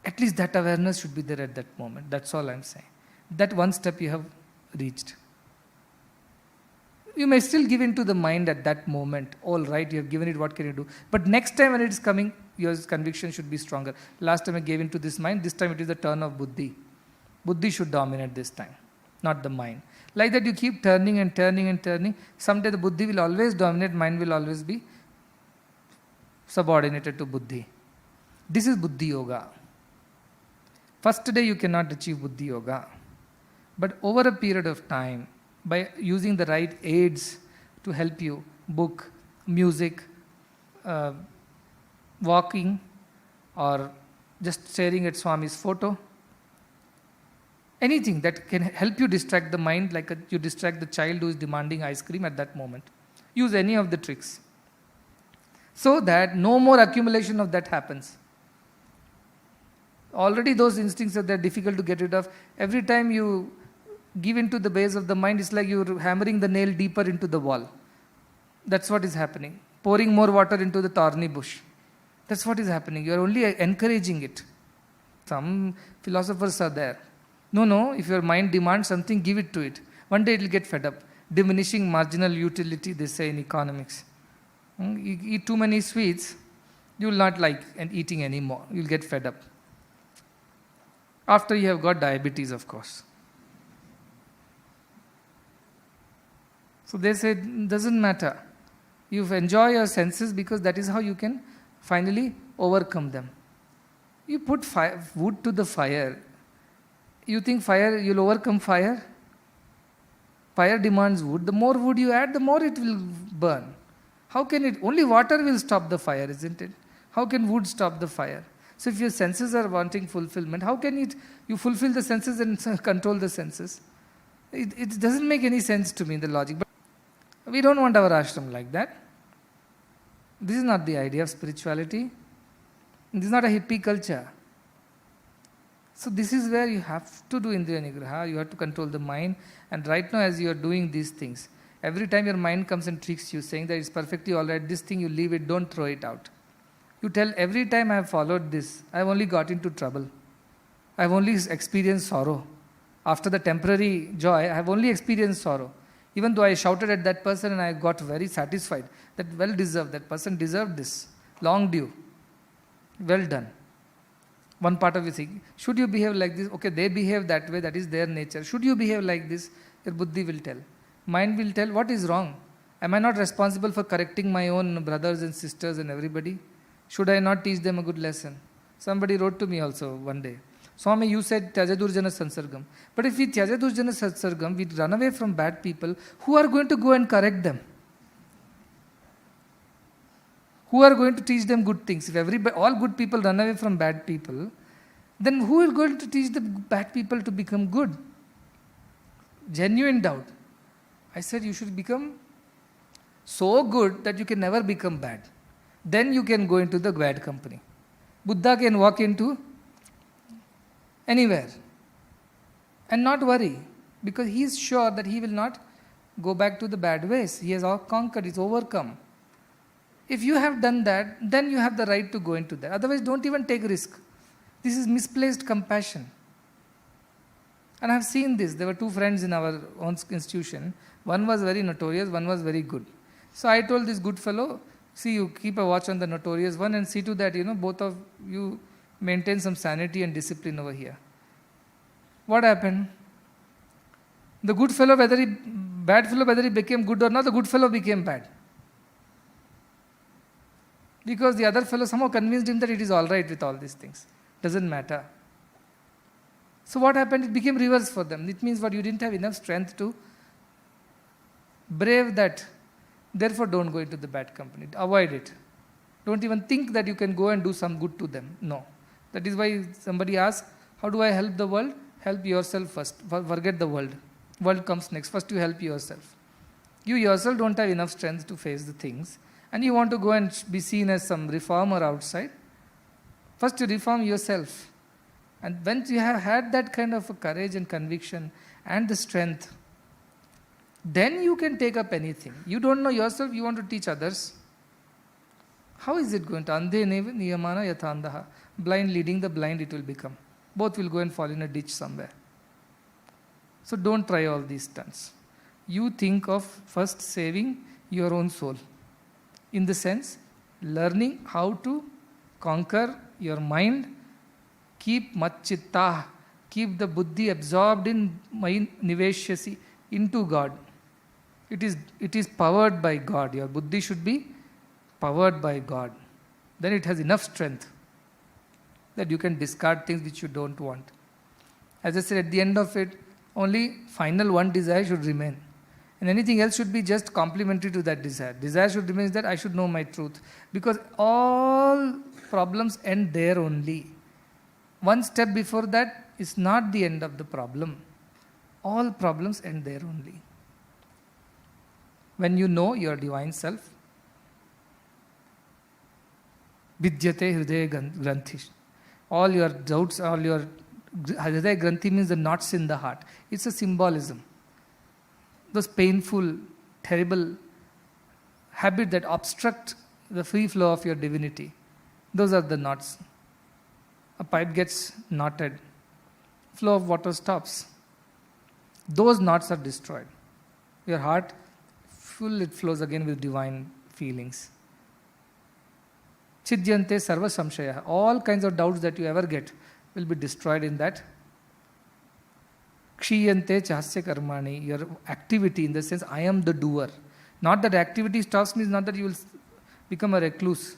At least that awareness should be there at that moment. That's all I am saying. That one step you have reached. You may still give in to the mind at that moment. All right, you have given it, what can you do? But next time when it is coming, your conviction should be stronger. Last time I gave in to this mind, this time it is the turn of buddhi. Buddhi should dominate this time, not the mind. Like that you keep turning and turning and turning. Someday the buddhi will always dominate, mind will always be subordinated to buddhi. This is buddhi yoga. First day you cannot achieve buddhi yoga. But over a period of time, by using the right aids to help you, book, music, walking, or just staring at Swami's photo, anything that can help you distract the mind like you distract the child who is demanding ice cream at that moment. Use any of the tricks. So that no more accumulation of that happens. Already those instincts are there, difficult to get rid of. Every time you give into the base of the mind, it's like you're hammering the nail deeper into the wall. That's what is happening. Pouring more water into the thorny bush. That's what is happening. You're only encouraging it. Some philosophers are there. No, if your mind demands something, give it to it. One day it will get fed up. Diminishing marginal utility, they say in economics. You eat too many sweets, you will not like and eating anymore. You will get fed up. After you have got diabetes, of course. So they say, doesn't matter. You enjoy your senses because that is how you can finally overcome them. You put wood to the fire. You think fire, you'll overcome fire? Fire demands wood. The more wood you add, the more it will burn. How can it? Only water will stop the fire, isn't it? How can wood stop the fire? So if your senses are wanting fulfillment, how can you fulfill the senses and control the senses? It doesn't make any sense to me, the logic. But we don't want our ashram like that. This is not the idea of spirituality. This is not a hippie culture. So this is where you have to do Indriya Nigraha, you have to control the mind. And right now as you are doing these things, every time your mind comes and tricks you, saying that it's perfectly alright, this thing you leave it, don't throw it out. You tell, every time I have followed this, I have only got into trouble. I have only experienced sorrow. After the temporary joy, I have only experienced sorrow. Even though I shouted at that person and I got very satisfied, that well deserved, that person deserved this, long due, well done. One part of you think, should you behave like this? Okay, they behave that way, that is their nature. Should you behave like this? Your buddhi will tell. Mind will tell, what is wrong? Am I not responsible for correcting my own brothers and sisters and everybody? Should I not teach them a good lesson? Somebody wrote to me also one day, Swami, you said Tyajadurjana Sansargam. But if we Tyajadurjana Sansargam, we run away from bad people, who are going to go and correct them? Who are going to teach them good things? If all good people run away from bad people, then who is going to teach the bad people to become good? Genuine doubt. I said you should become so good that you can never become bad. Then you can go into the bad company. Buddha can walk into anywhere and not worry, because he is sure that he will not go back to the bad ways. He has all conquered, he's overcome. If you have done that, then you have the right to go into that. Otherwise, don't even take risk. This is misplaced compassion. And I have seen this. There were two friends in our own institution. One was very notorious, one was very good. So I told this good fellow, see, you keep a watch on the notorious one and see to that, both of you maintain some sanity and discipline over here. What happened? The good fellow, bad fellow, whether he became good or not, the good fellow became bad. Because the other fellow somehow convinced him that it is all right with all these things. Doesn't matter. So what happened? It became reverse for them. It means what? You didn't have enough strength to brave that. Therefore, don't go into the bad company. Avoid it. Don't even think that you can go and do some good to them. No. That is why somebody asks, how do I help the world? Help yourself first. Forget the world. World comes next. First you help yourself. You yourself don't have enough strength to face the things. And you want to go and be seen as some reformer outside. First you reform yourself. And when you have had that kind of a courage and conviction and the strength, then you can take up anything. You don't know yourself, you want to teach others. How is it going to? Andhe niyamana yathandaha. Blind leading the blind it will become. Both will go and fall in a ditch somewhere. So don't try all these stunts. You think of first saving your own soul. In the sense, learning how to conquer your mind, keep matchitta, keep the buddhi absorbed in mind niveshyasi, into God. It is powered by God. Your buddhi should be powered by God. Then it has enough strength that you can discard things which you don't want. As I said, at the end of it, only final one desire should remain. And anything else should be just complementary to that desire. Desire should remain that I should know my truth. Because all problems end there only. One step before that is not the end of the problem. All problems end there only. When you know your divine self, vidyate hridaya granthi. All your doubts, all your hridaya granthi means the knots in the heart. It's a symbolism. Those painful, terrible habits that obstruct the free flow of your divinity. Those are the knots. A pipe gets knotted. Flow of water stops. Those knots are destroyed. Your heart, full, it flows again with divine feelings. Chidyante sarva samshaya. All kinds of doubts that you ever get will be destroyed in that Kshiyante chasya karmani. Your activity, in the sense, I am the doer. Not that activity stops means not that you will become a recluse.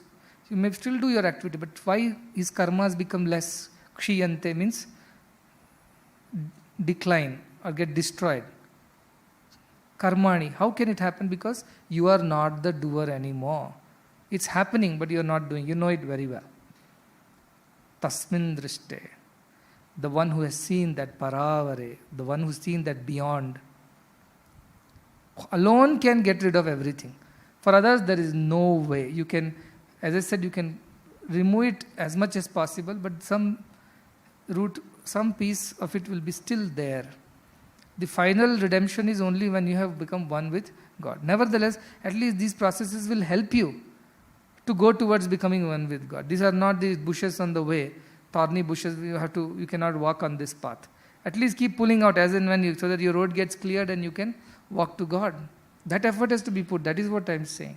You may still do your activity, but why his karmas become less? Kshiyante means decline or get destroyed. Karmani, how can it happen? Because you are not the doer anymore. It's happening, but you are not doing. You know it very well. Tasmin drishte. The one who has seen that paravare, the one who has seen that beyond, alone can get rid of everything. For others, there is no way. You can, as I said, you can remove it as much as possible, but some root, some piece of it will be still there. The final redemption is only when you have become one with God. Nevertheless, at least these processes will help you to go towards becoming one with God. These are not the bushes on the way, thorny bushes. You cannot walk on this path. At least keep pulling out as and when you, so that your road gets cleared and you can walk to God. That effort has to be put. That is what I am saying.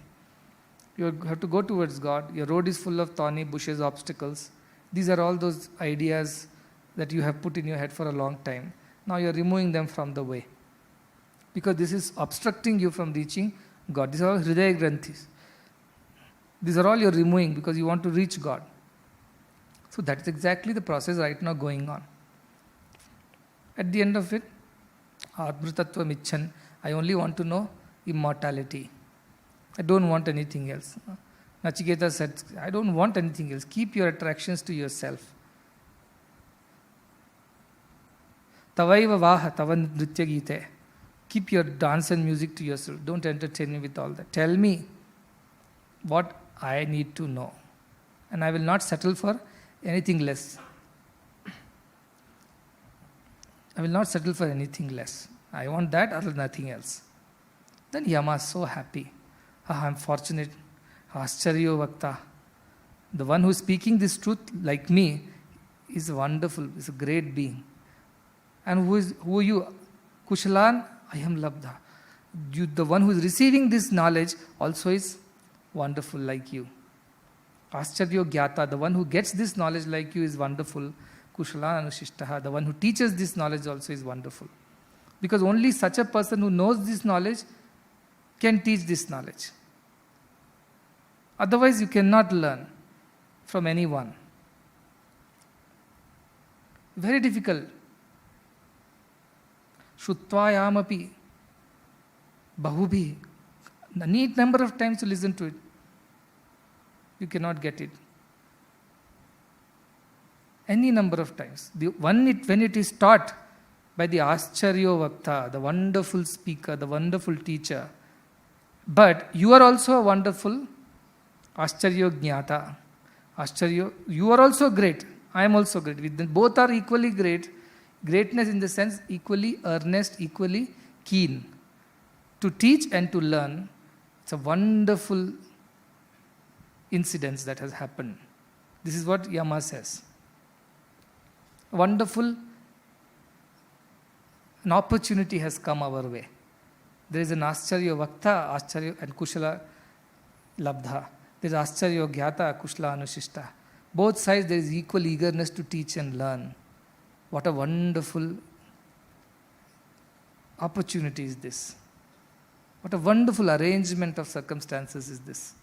You have to go towards God. Your road is full of thorny bushes, obstacles. These are all those ideas that you have put in your head for a long time. Now you are removing them from the way. Because this is obstructing you from reaching God. These are all Hridaya Granthis. These are all you are removing because you want to reach God. So that is exactly the process right now going on. At the end of it, Atmritattvam Icchan, I only want to know immortality. I don't want anything else. Nachiketa said, I don't want anything else. Keep your attractions to yourself. Tavaiva vaha tavan nritya gite. Keep your dance and music to yourself. Don't entertain me with all that. Tell me what I need to know. And I will not settle for anything less. I will not settle for anything less. I want that or nothing else. Then Yama is so happy. I am fortunate. Ascharyo Vakta. The one who is speaking this truth like me is wonderful, is a great being. And who are you? Kushalan, I am Labdha. You, the one who is receiving this knowledge also is wonderful like you. Ascharyo Gyata, the one who gets this knowledge like you is wonderful. Kushalan Anushishtaha, the one who teaches this knowledge also is wonderful. Because only such a person who knows this knowledge can teach this knowledge. Otherwise you cannot learn from anyone. Very difficult. Shutvayamapi Bahubhi. A neat number of times to listen to it. You cannot get it. Any number of times. When it is taught by the Ascharyo Vakta, the wonderful speaker, the wonderful teacher. But you are also a wonderful Ascharyo Jnata. Ascharyo, you are also great. I am also great. Both are equally great. Greatness in the sense equally earnest, equally keen. To teach and to learn, it's a wonderful incident that has happened. This is what Yama says. Wonderful, an opportunity has come our way. There is an Ascharyo Vakta, Ascharyo and Kushala Labdha. There is Ascharyo Gyata, Kushala Anushishta. Both sides there is equal eagerness to teach and learn. What a wonderful opportunity is this. What a wonderful arrangement of circumstances is this.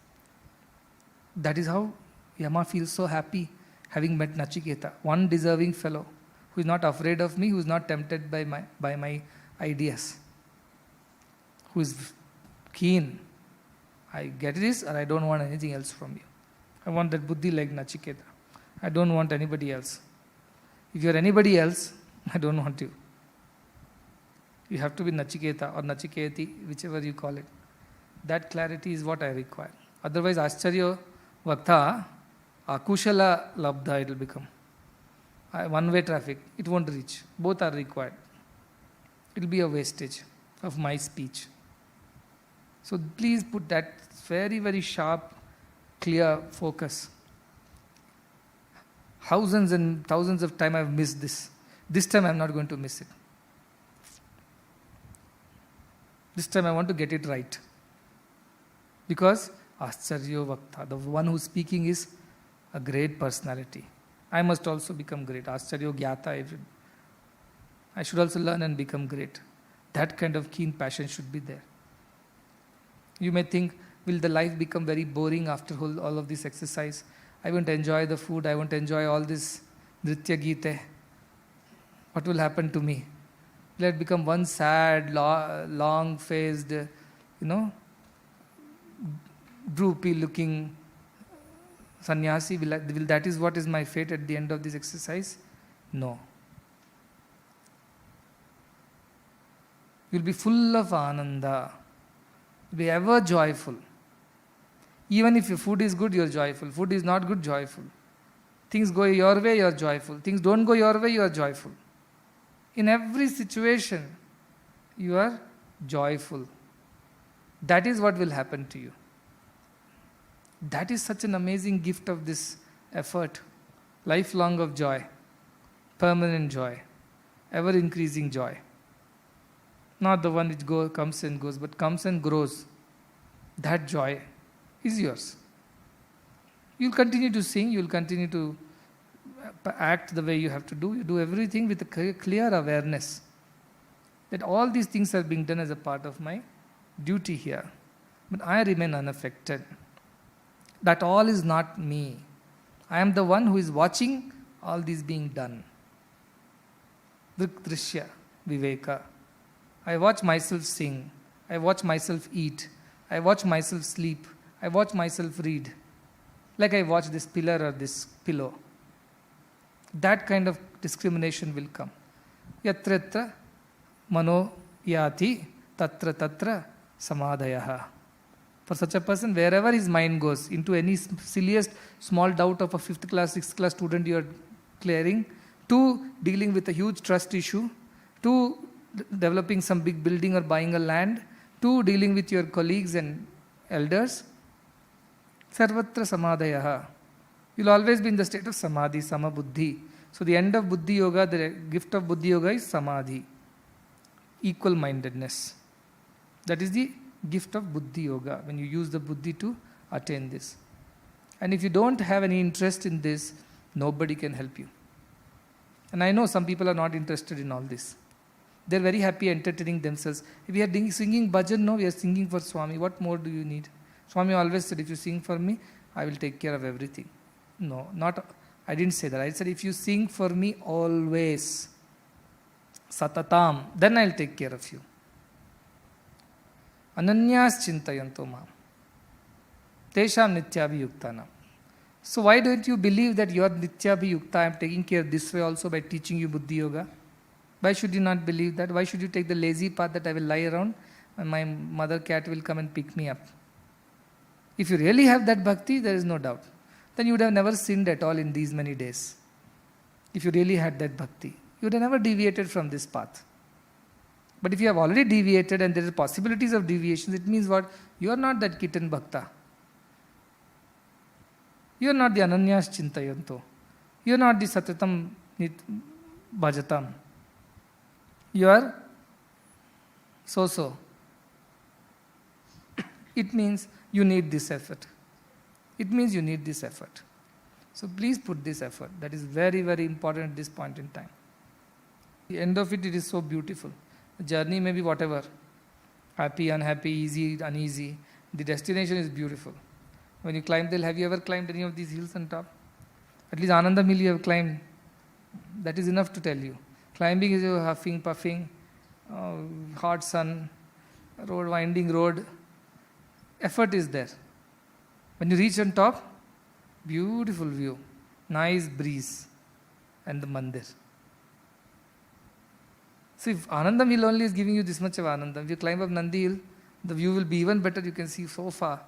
That is how Yama feels so happy having met Nachiketa, one deserving fellow who is not afraid of me, who is not tempted by my ideas, who is keen. I get this or I don't want anything else from you. I want that buddhi like Nachiketa. I don't want anybody else. If you are anybody else, I don't want you. You have to be Nachiketa or Nachiketi, whichever you call it. That clarity is what I require. Otherwise, Ascharyo Vakta, Akushala Labdha it will become. One-way traffic, it won't reach. Both are required. It will be a wastage of my speech. So please put that very, very sharp, clear focus. Thousands and thousands of times I have missed this. This time I am not going to miss it. This time I want to get it right. Because Ascharyo Vakta, the one who is speaking is a great personality. I must also become great. Ascharyo Gyata, I should also learn and become great. That kind of keen passion should be there. You may think, will the life become very boring after all of this exercise? I won't enjoy the food, I won't enjoy all this Nritya Gite. What will happen to me? Will it become one sad, long-faced, droopy-looking sannyasi? Will that is what is my fate at the end of this exercise? No. You'll be full of ananda. You'll be ever joyful. Even if your food is good, you're joyful. Food is not good, joyful. Things go your way, you're joyful. Things don't go your way, you are joyful. In every situation, you are joyful. That is what will happen to you. That is such an amazing gift of this effort. Lifelong of joy. Permanent joy. Ever increasing joy. Not the one which comes and goes, but comes and grows. That joy is yours. You'll continue to sing, you'll continue to act the way you have to do. You do everything with a clear awareness that all these things are being done as a part of my duty here. But I remain unaffected. That all is not me. I am the one who is watching all these being done. Drishya, Viveka. I watch myself sing. I watch myself eat. I watch myself sleep. I watch myself read. Like I watch this pillar or this pillow. That kind of discrimination will come. Yatra yatra mano yati tatra tatra samadhayaha. For such a person, wherever his mind goes, into any silliest small doubt of a 5th class, 6th class student you are clearing, to dealing with a huge trust issue, to developing some big building or buying a land, to dealing with your colleagues and elders, sarvatra samadhayaha. You'll always be in the state of samadhi, samabuddhi. So the end of buddhi yoga, the gift of buddhi yoga is samadhi, equal-mindedness. That is the gift of buddhi yoga, when you use the buddhi to attain this. And if you don't have any interest in this, nobody can help you. And I know some people are not interested in all this. They're very happy entertaining themselves. If we are singing bhajan, no, we are singing for Swami. What more do you need? Swami always said, if you sing for me, I will take care of everything. No, I didn't say that. I said, if you sing for me always, satatam, then I'll take care of you. Ananyas chintayanto mam. Tesham nityabhiyuktanam. So why don't you believe that you are nityabhiyukta? I am taking care this way also by teaching you buddhi yoga. Why should you not believe that? Why should you take the lazy path that I will lie around and my mother cat will come and pick me up? If you really have that bhakti, there is no doubt. Then you would have never sinned at all in these many days. If you really had that bhakti, you would have never deviated from this path. But if you have already deviated and there are possibilities of deviation, it means what? You are not that kitten bhakta. You are not the ananyas chintayanto. You are not the satatam bhajatam. You are so-so. It means you need this effort. It means you need this effort. So please put this effort. That is very, very important at this point in time. The end of it is so beautiful. The journey may be whatever. Happy, unhappy, easy, uneasy. The destination is beautiful. When you climb the hill, have you ever climbed any of these hills on top? At least Anandam Hill you have climbed. That is enough to tell you. Climbing is a huffing, puffing, hot sun, winding road. Effort is there. When you reach on top, beautiful view, nice breeze, and the mandir. So if Anandam Hill only is giving you this much of Anandam, if you climb up Nandi Hill, the view will be even better, you can see so far.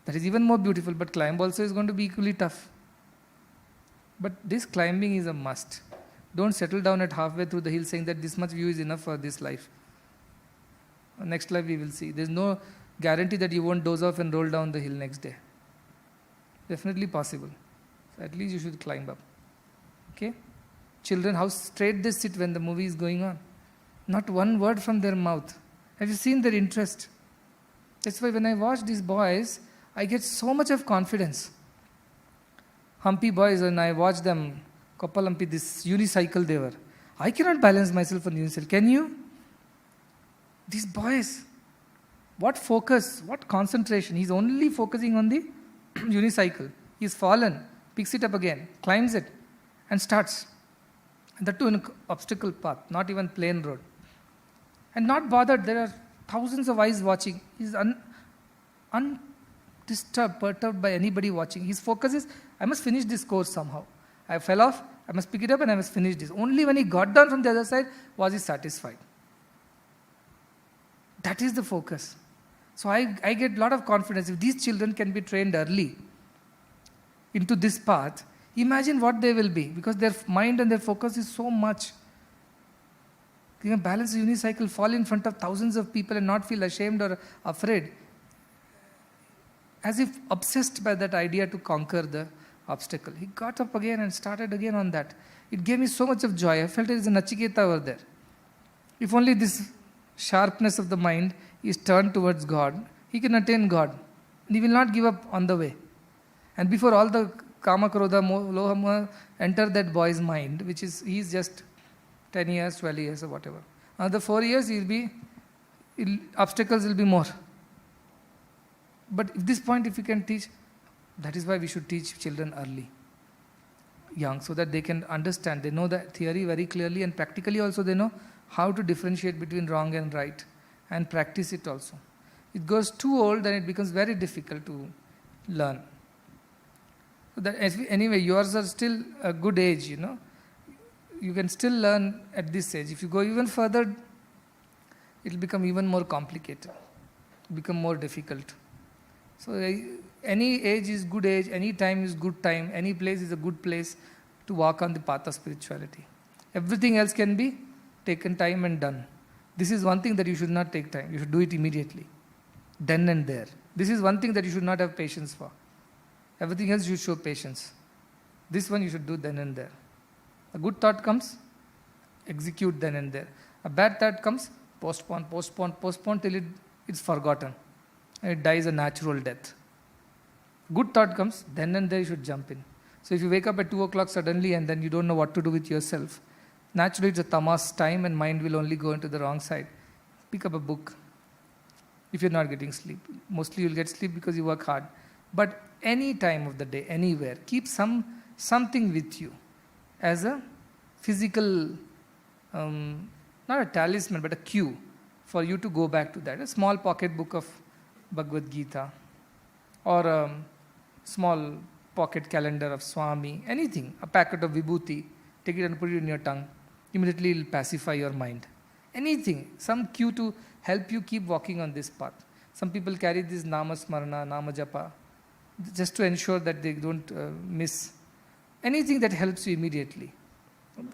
That is even more beautiful, but climb also is going to be equally tough. But this climbing is a must. Don't settle down at halfway through the hill saying that this much view is enough for this life. Next life we will see. There is no guarantee that you won't doze off and roll down the hill next day. Definitely possible. So at least you should climb up. Okay? Children, how straight they sit when the movie is going on. Not one word from their mouth. Have you seen their interest? That's why when I watch these boys, I get so much of confidence. Hampi boys, when I watch them, Koppalampi, this unicycle they were. I cannot balance myself on unicycle. Can you? These boys, what focus, what concentration. He's only focusing on the unicycle. He's fallen, picks it up again, climbs it, and starts. And that too in an obstacle path, not even plain road. And not bothered, there are thousands of eyes watching. He's undisturbed, perturbed by anybody watching. His focus is, I must finish this course somehow. I fell off, I must pick it up and I must finish this. Only when he got down from the other side was he satisfied. That is the focus. So I get a lot of confidence. If these children can be trained early into this path, imagine what they will be, because their mind and their focus is so much. You can balance a unicycle, fall in front of thousands of people and not feel ashamed or afraid. As if obsessed by that idea to conquer the obstacle. He got up again and started again on that. It gave me so much of joy. I felt there is a Nachiketa over there. If only this sharpness of the mind is turned towards God, he can attain God. And he will not give up on the way. And before all the Kama, Krodha, Loha enter that boy's mind, which is, he is just 10 years, 12 years or whatever. Another 4 years, obstacles will be more. But at this point, if you can teach, that is why we should teach children early, young, so that they can understand. They know the theory very clearly, and practically also they know how to differentiate between wrong and right, and practice it also. It goes too old, then it becomes very difficult to learn. So that anyway, yours are still a good age, You can still learn at this age. If you go even further, it will become even more complicated, become more difficult. So any age is good age, any time is good time, any place is a good place to walk on the path of spirituality. Everything else can be taken time and done. This is one thing that you should not take time. You should do it immediately, then and there. This is one thing that you should not have patience for. Everything else you show patience. This one you should do then and there. A good thought comes, execute then and there. A bad thought comes, postpone till it's forgotten. And it dies a natural death. Good thought comes, then and there you should jump in. So if you wake up at 2 o'clock suddenly and then you don't know what to do with yourself, naturally it's a tamas time and mind will only go into the wrong side. Pick up a book. If you're not getting sleep. Mostly you'll get sleep because you work hard. But any time of the day, anywhere, keep something with you as a physical, not a talisman, but a cue for you to go back to that. A small pocket book of Bhagavad Gita, or a small pocket calendar of Swami, anything, a packet of Vibhuti, take it and put it in your tongue. Immediately it will pacify your mind. Anything, some cue to help you keep walking on this path. Some people carry this Nama Smarana, Nama Japa, just to ensure that they don't miss. Anything that helps you immediately.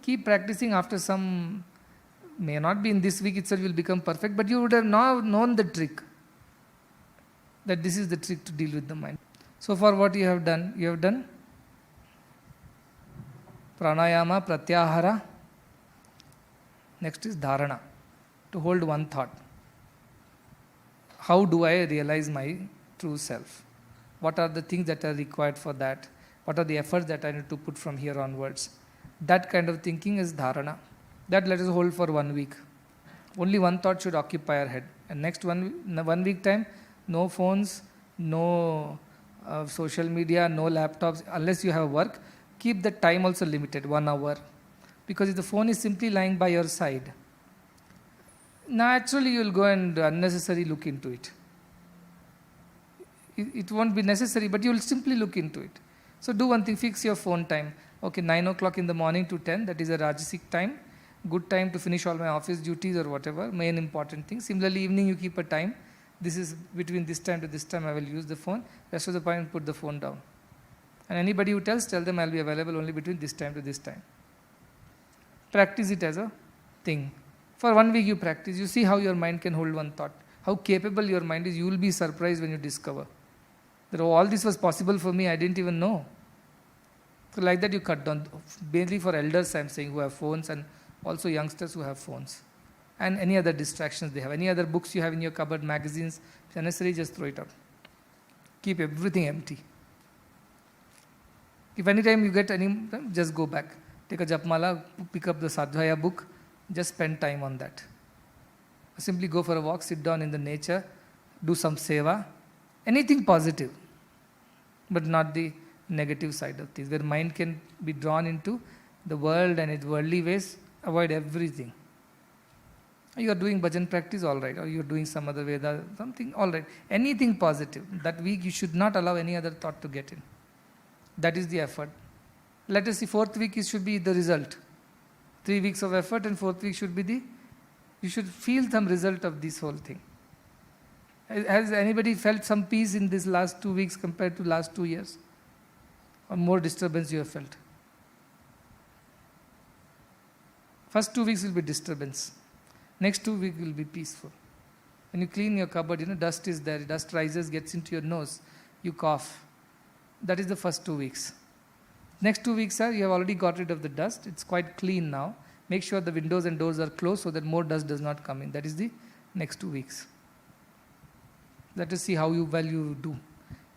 Keep practicing. After some, may not be in this week itself will become perfect, but you would have now known the trick. That this is the trick to deal with the mind. So far what you have done pranayama, pratyahara. Next is dharana, to hold one thought. How do I realize my true self? What are the things that are required for that? What are the efforts that I need to put from here onwards? That kind of thinking is dharana. That let us hold for 1 week. Only one thought should occupy our head. And next 1 week time, no phones, no social media, no laptops, unless you have work. Keep the time also limited, 1 hour. Because if the phone is simply lying by your side, naturally you will go and unnecessarily look into it. It won't be necessary, but you will simply look into it. So do one thing, fix your phone time. Okay, 9 o'clock in the morning to 10, that is a Rajasic time. Good time to finish all my office duties or whatever, main important thing. Similarly, evening you keep a time. This is between this time to this time I will use the phone. Rest of the time put the phone down. And anybody who tell them I will be available only between this time to this time. Practice it as a thing. For 1 week you practice. You see how your mind can hold one thought. How capable your mind is. You will be surprised when you discover that all this was possible for me, I didn't even know. So like that you cut down. Mainly for elders I am saying, who have phones, and also youngsters who have phones. And any other distractions they have. Any other books you have in your cupboard, magazines, if necessary, just throw it out. Keep everything empty. If any time you get any, just go back. take a japmala, pick up the Sadhvaya book, just spend time on that. Simply go for a walk, sit down in the nature, do some seva, anything positive, but not the negative side of things, where mind can be drawn into the world and its worldly ways. Avoid everything. You are doing bhajan practice, all right, or you are doing some other Veda, something, all right. Anything positive. That week you should not allow any other thought to get in. That is the effort. Let us see, 4th week should be the result. 3 weeks of effort and 4th week should be you should feel some result of this whole thing. Has anybody felt some peace in these last 2 weeks compared to last 2 years? Or more disturbance you have felt? First 2 weeks will be disturbance. Next 2 weeks will be peaceful. When you clean your cupboard, dust is there, dust rises, gets into your nose, you cough. That is the first 2 weeks. Next 2 weeks, you have already got rid of the dust. It's quite clean now. Make sure the windows and doors are closed so that more dust does not come in. That is the next 2 weeks. Let us see how well you do.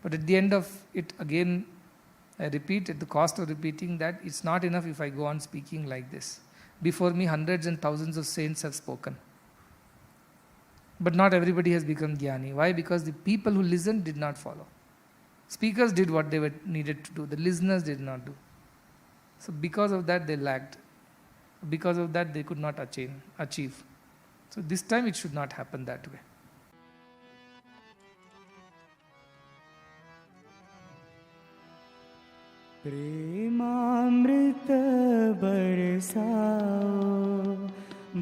But at the end of it, again, I repeat, at the cost of repeating that, it's not enough if I go on speaking like this. Before me, hundreds and thousands of saints have spoken. But not everybody has become jnani. Why? Because the people who listened did not follow. Speakers did what they were needed to do. The listeners did not do. So because of that, they lagged. Because of that, they could not achieve. So this time, it should not happen that way. प्रेमामृत बरसाओ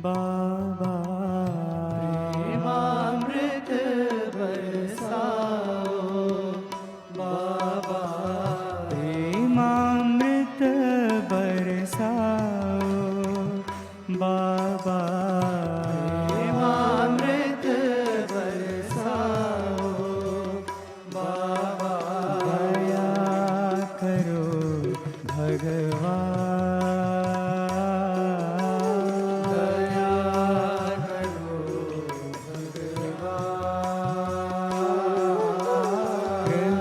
बाबा, प्रेमामृत बरसाओ बाबा, प्रेमामृत बरसाओ बाबा, प्रेमामृत बरसाओ बाबा, दया करो भगवान, दया करो भगवान, कृपा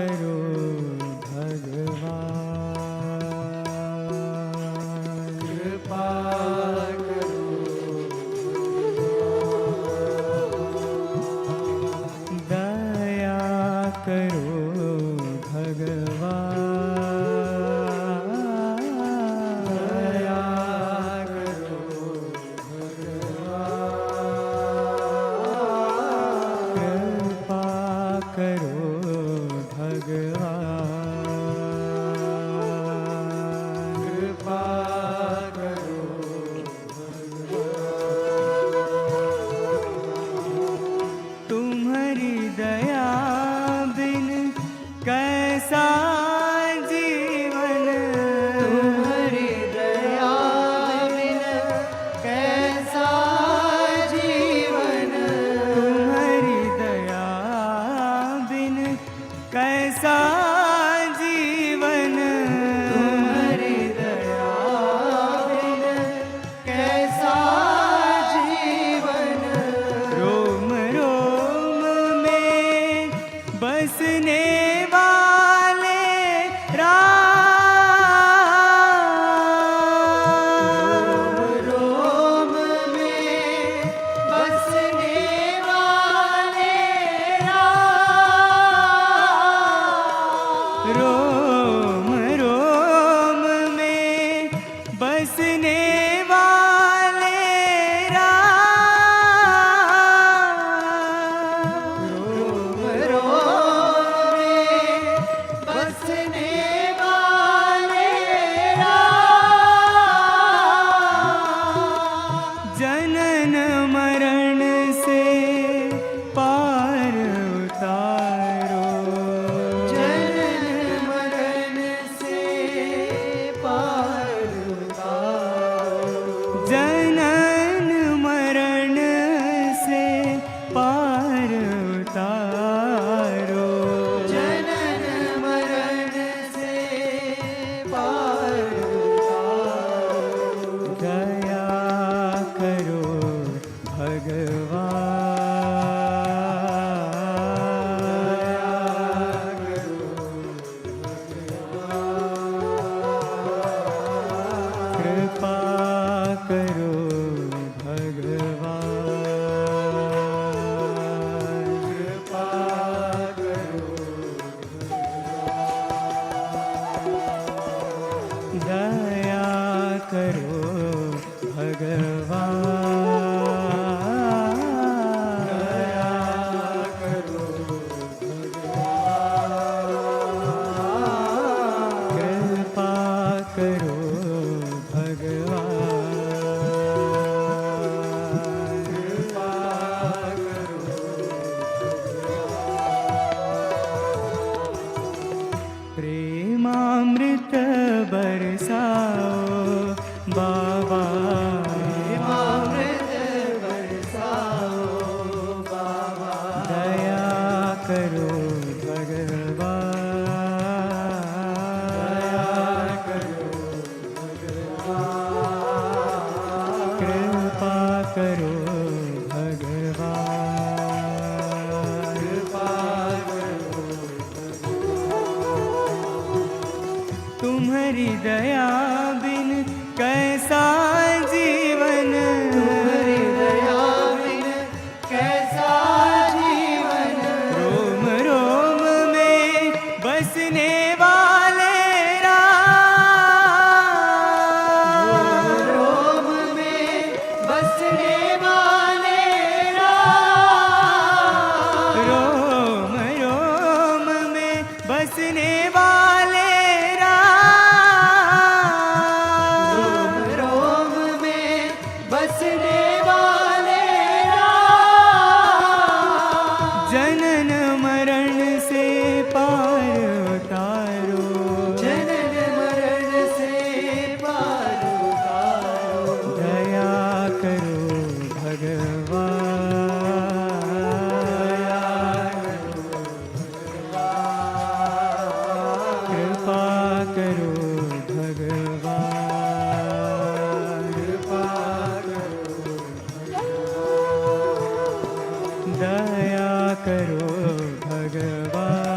करो भगवान, कृपा करो भगवान, दया करो भगवान, तुम्हारी दया बिन कैसा जीवन, तुम्हारी दया बिन कैसा जीवन, तुम्हारी दया बिन कैसा जीवन, तुम्हारी दया बिन कैसा जीवन, रोम रोम में बसने वाले राम, रोम में बसने वाले राम, रोम रोम में बसने वाले राम, रोम रोम में बसने वाले राम, जनन मरण से पार उतारो, जनन प्रेमामृत बरसाओ बाबा, प्रेमामृत बरसाओ बाबा, दया करो भगवान, दया करो भगवान, कृपा करो भगवान, कृपा करो तुम्हारी दया बिन कैसा जीवन, तुम्हारी दया बिन कैसा जीवन, रोम रोम में बसने वाले राम, रोम में बसने वाले राम, रोम रोम में बसने वाले राम, रोम में बसने वाले राम, जनन मरण से पार उतारो, जनन मरण से पार उतारो, दया करो भगवान, कृपा करो भगवान, कृपा करो दया करो भगवान।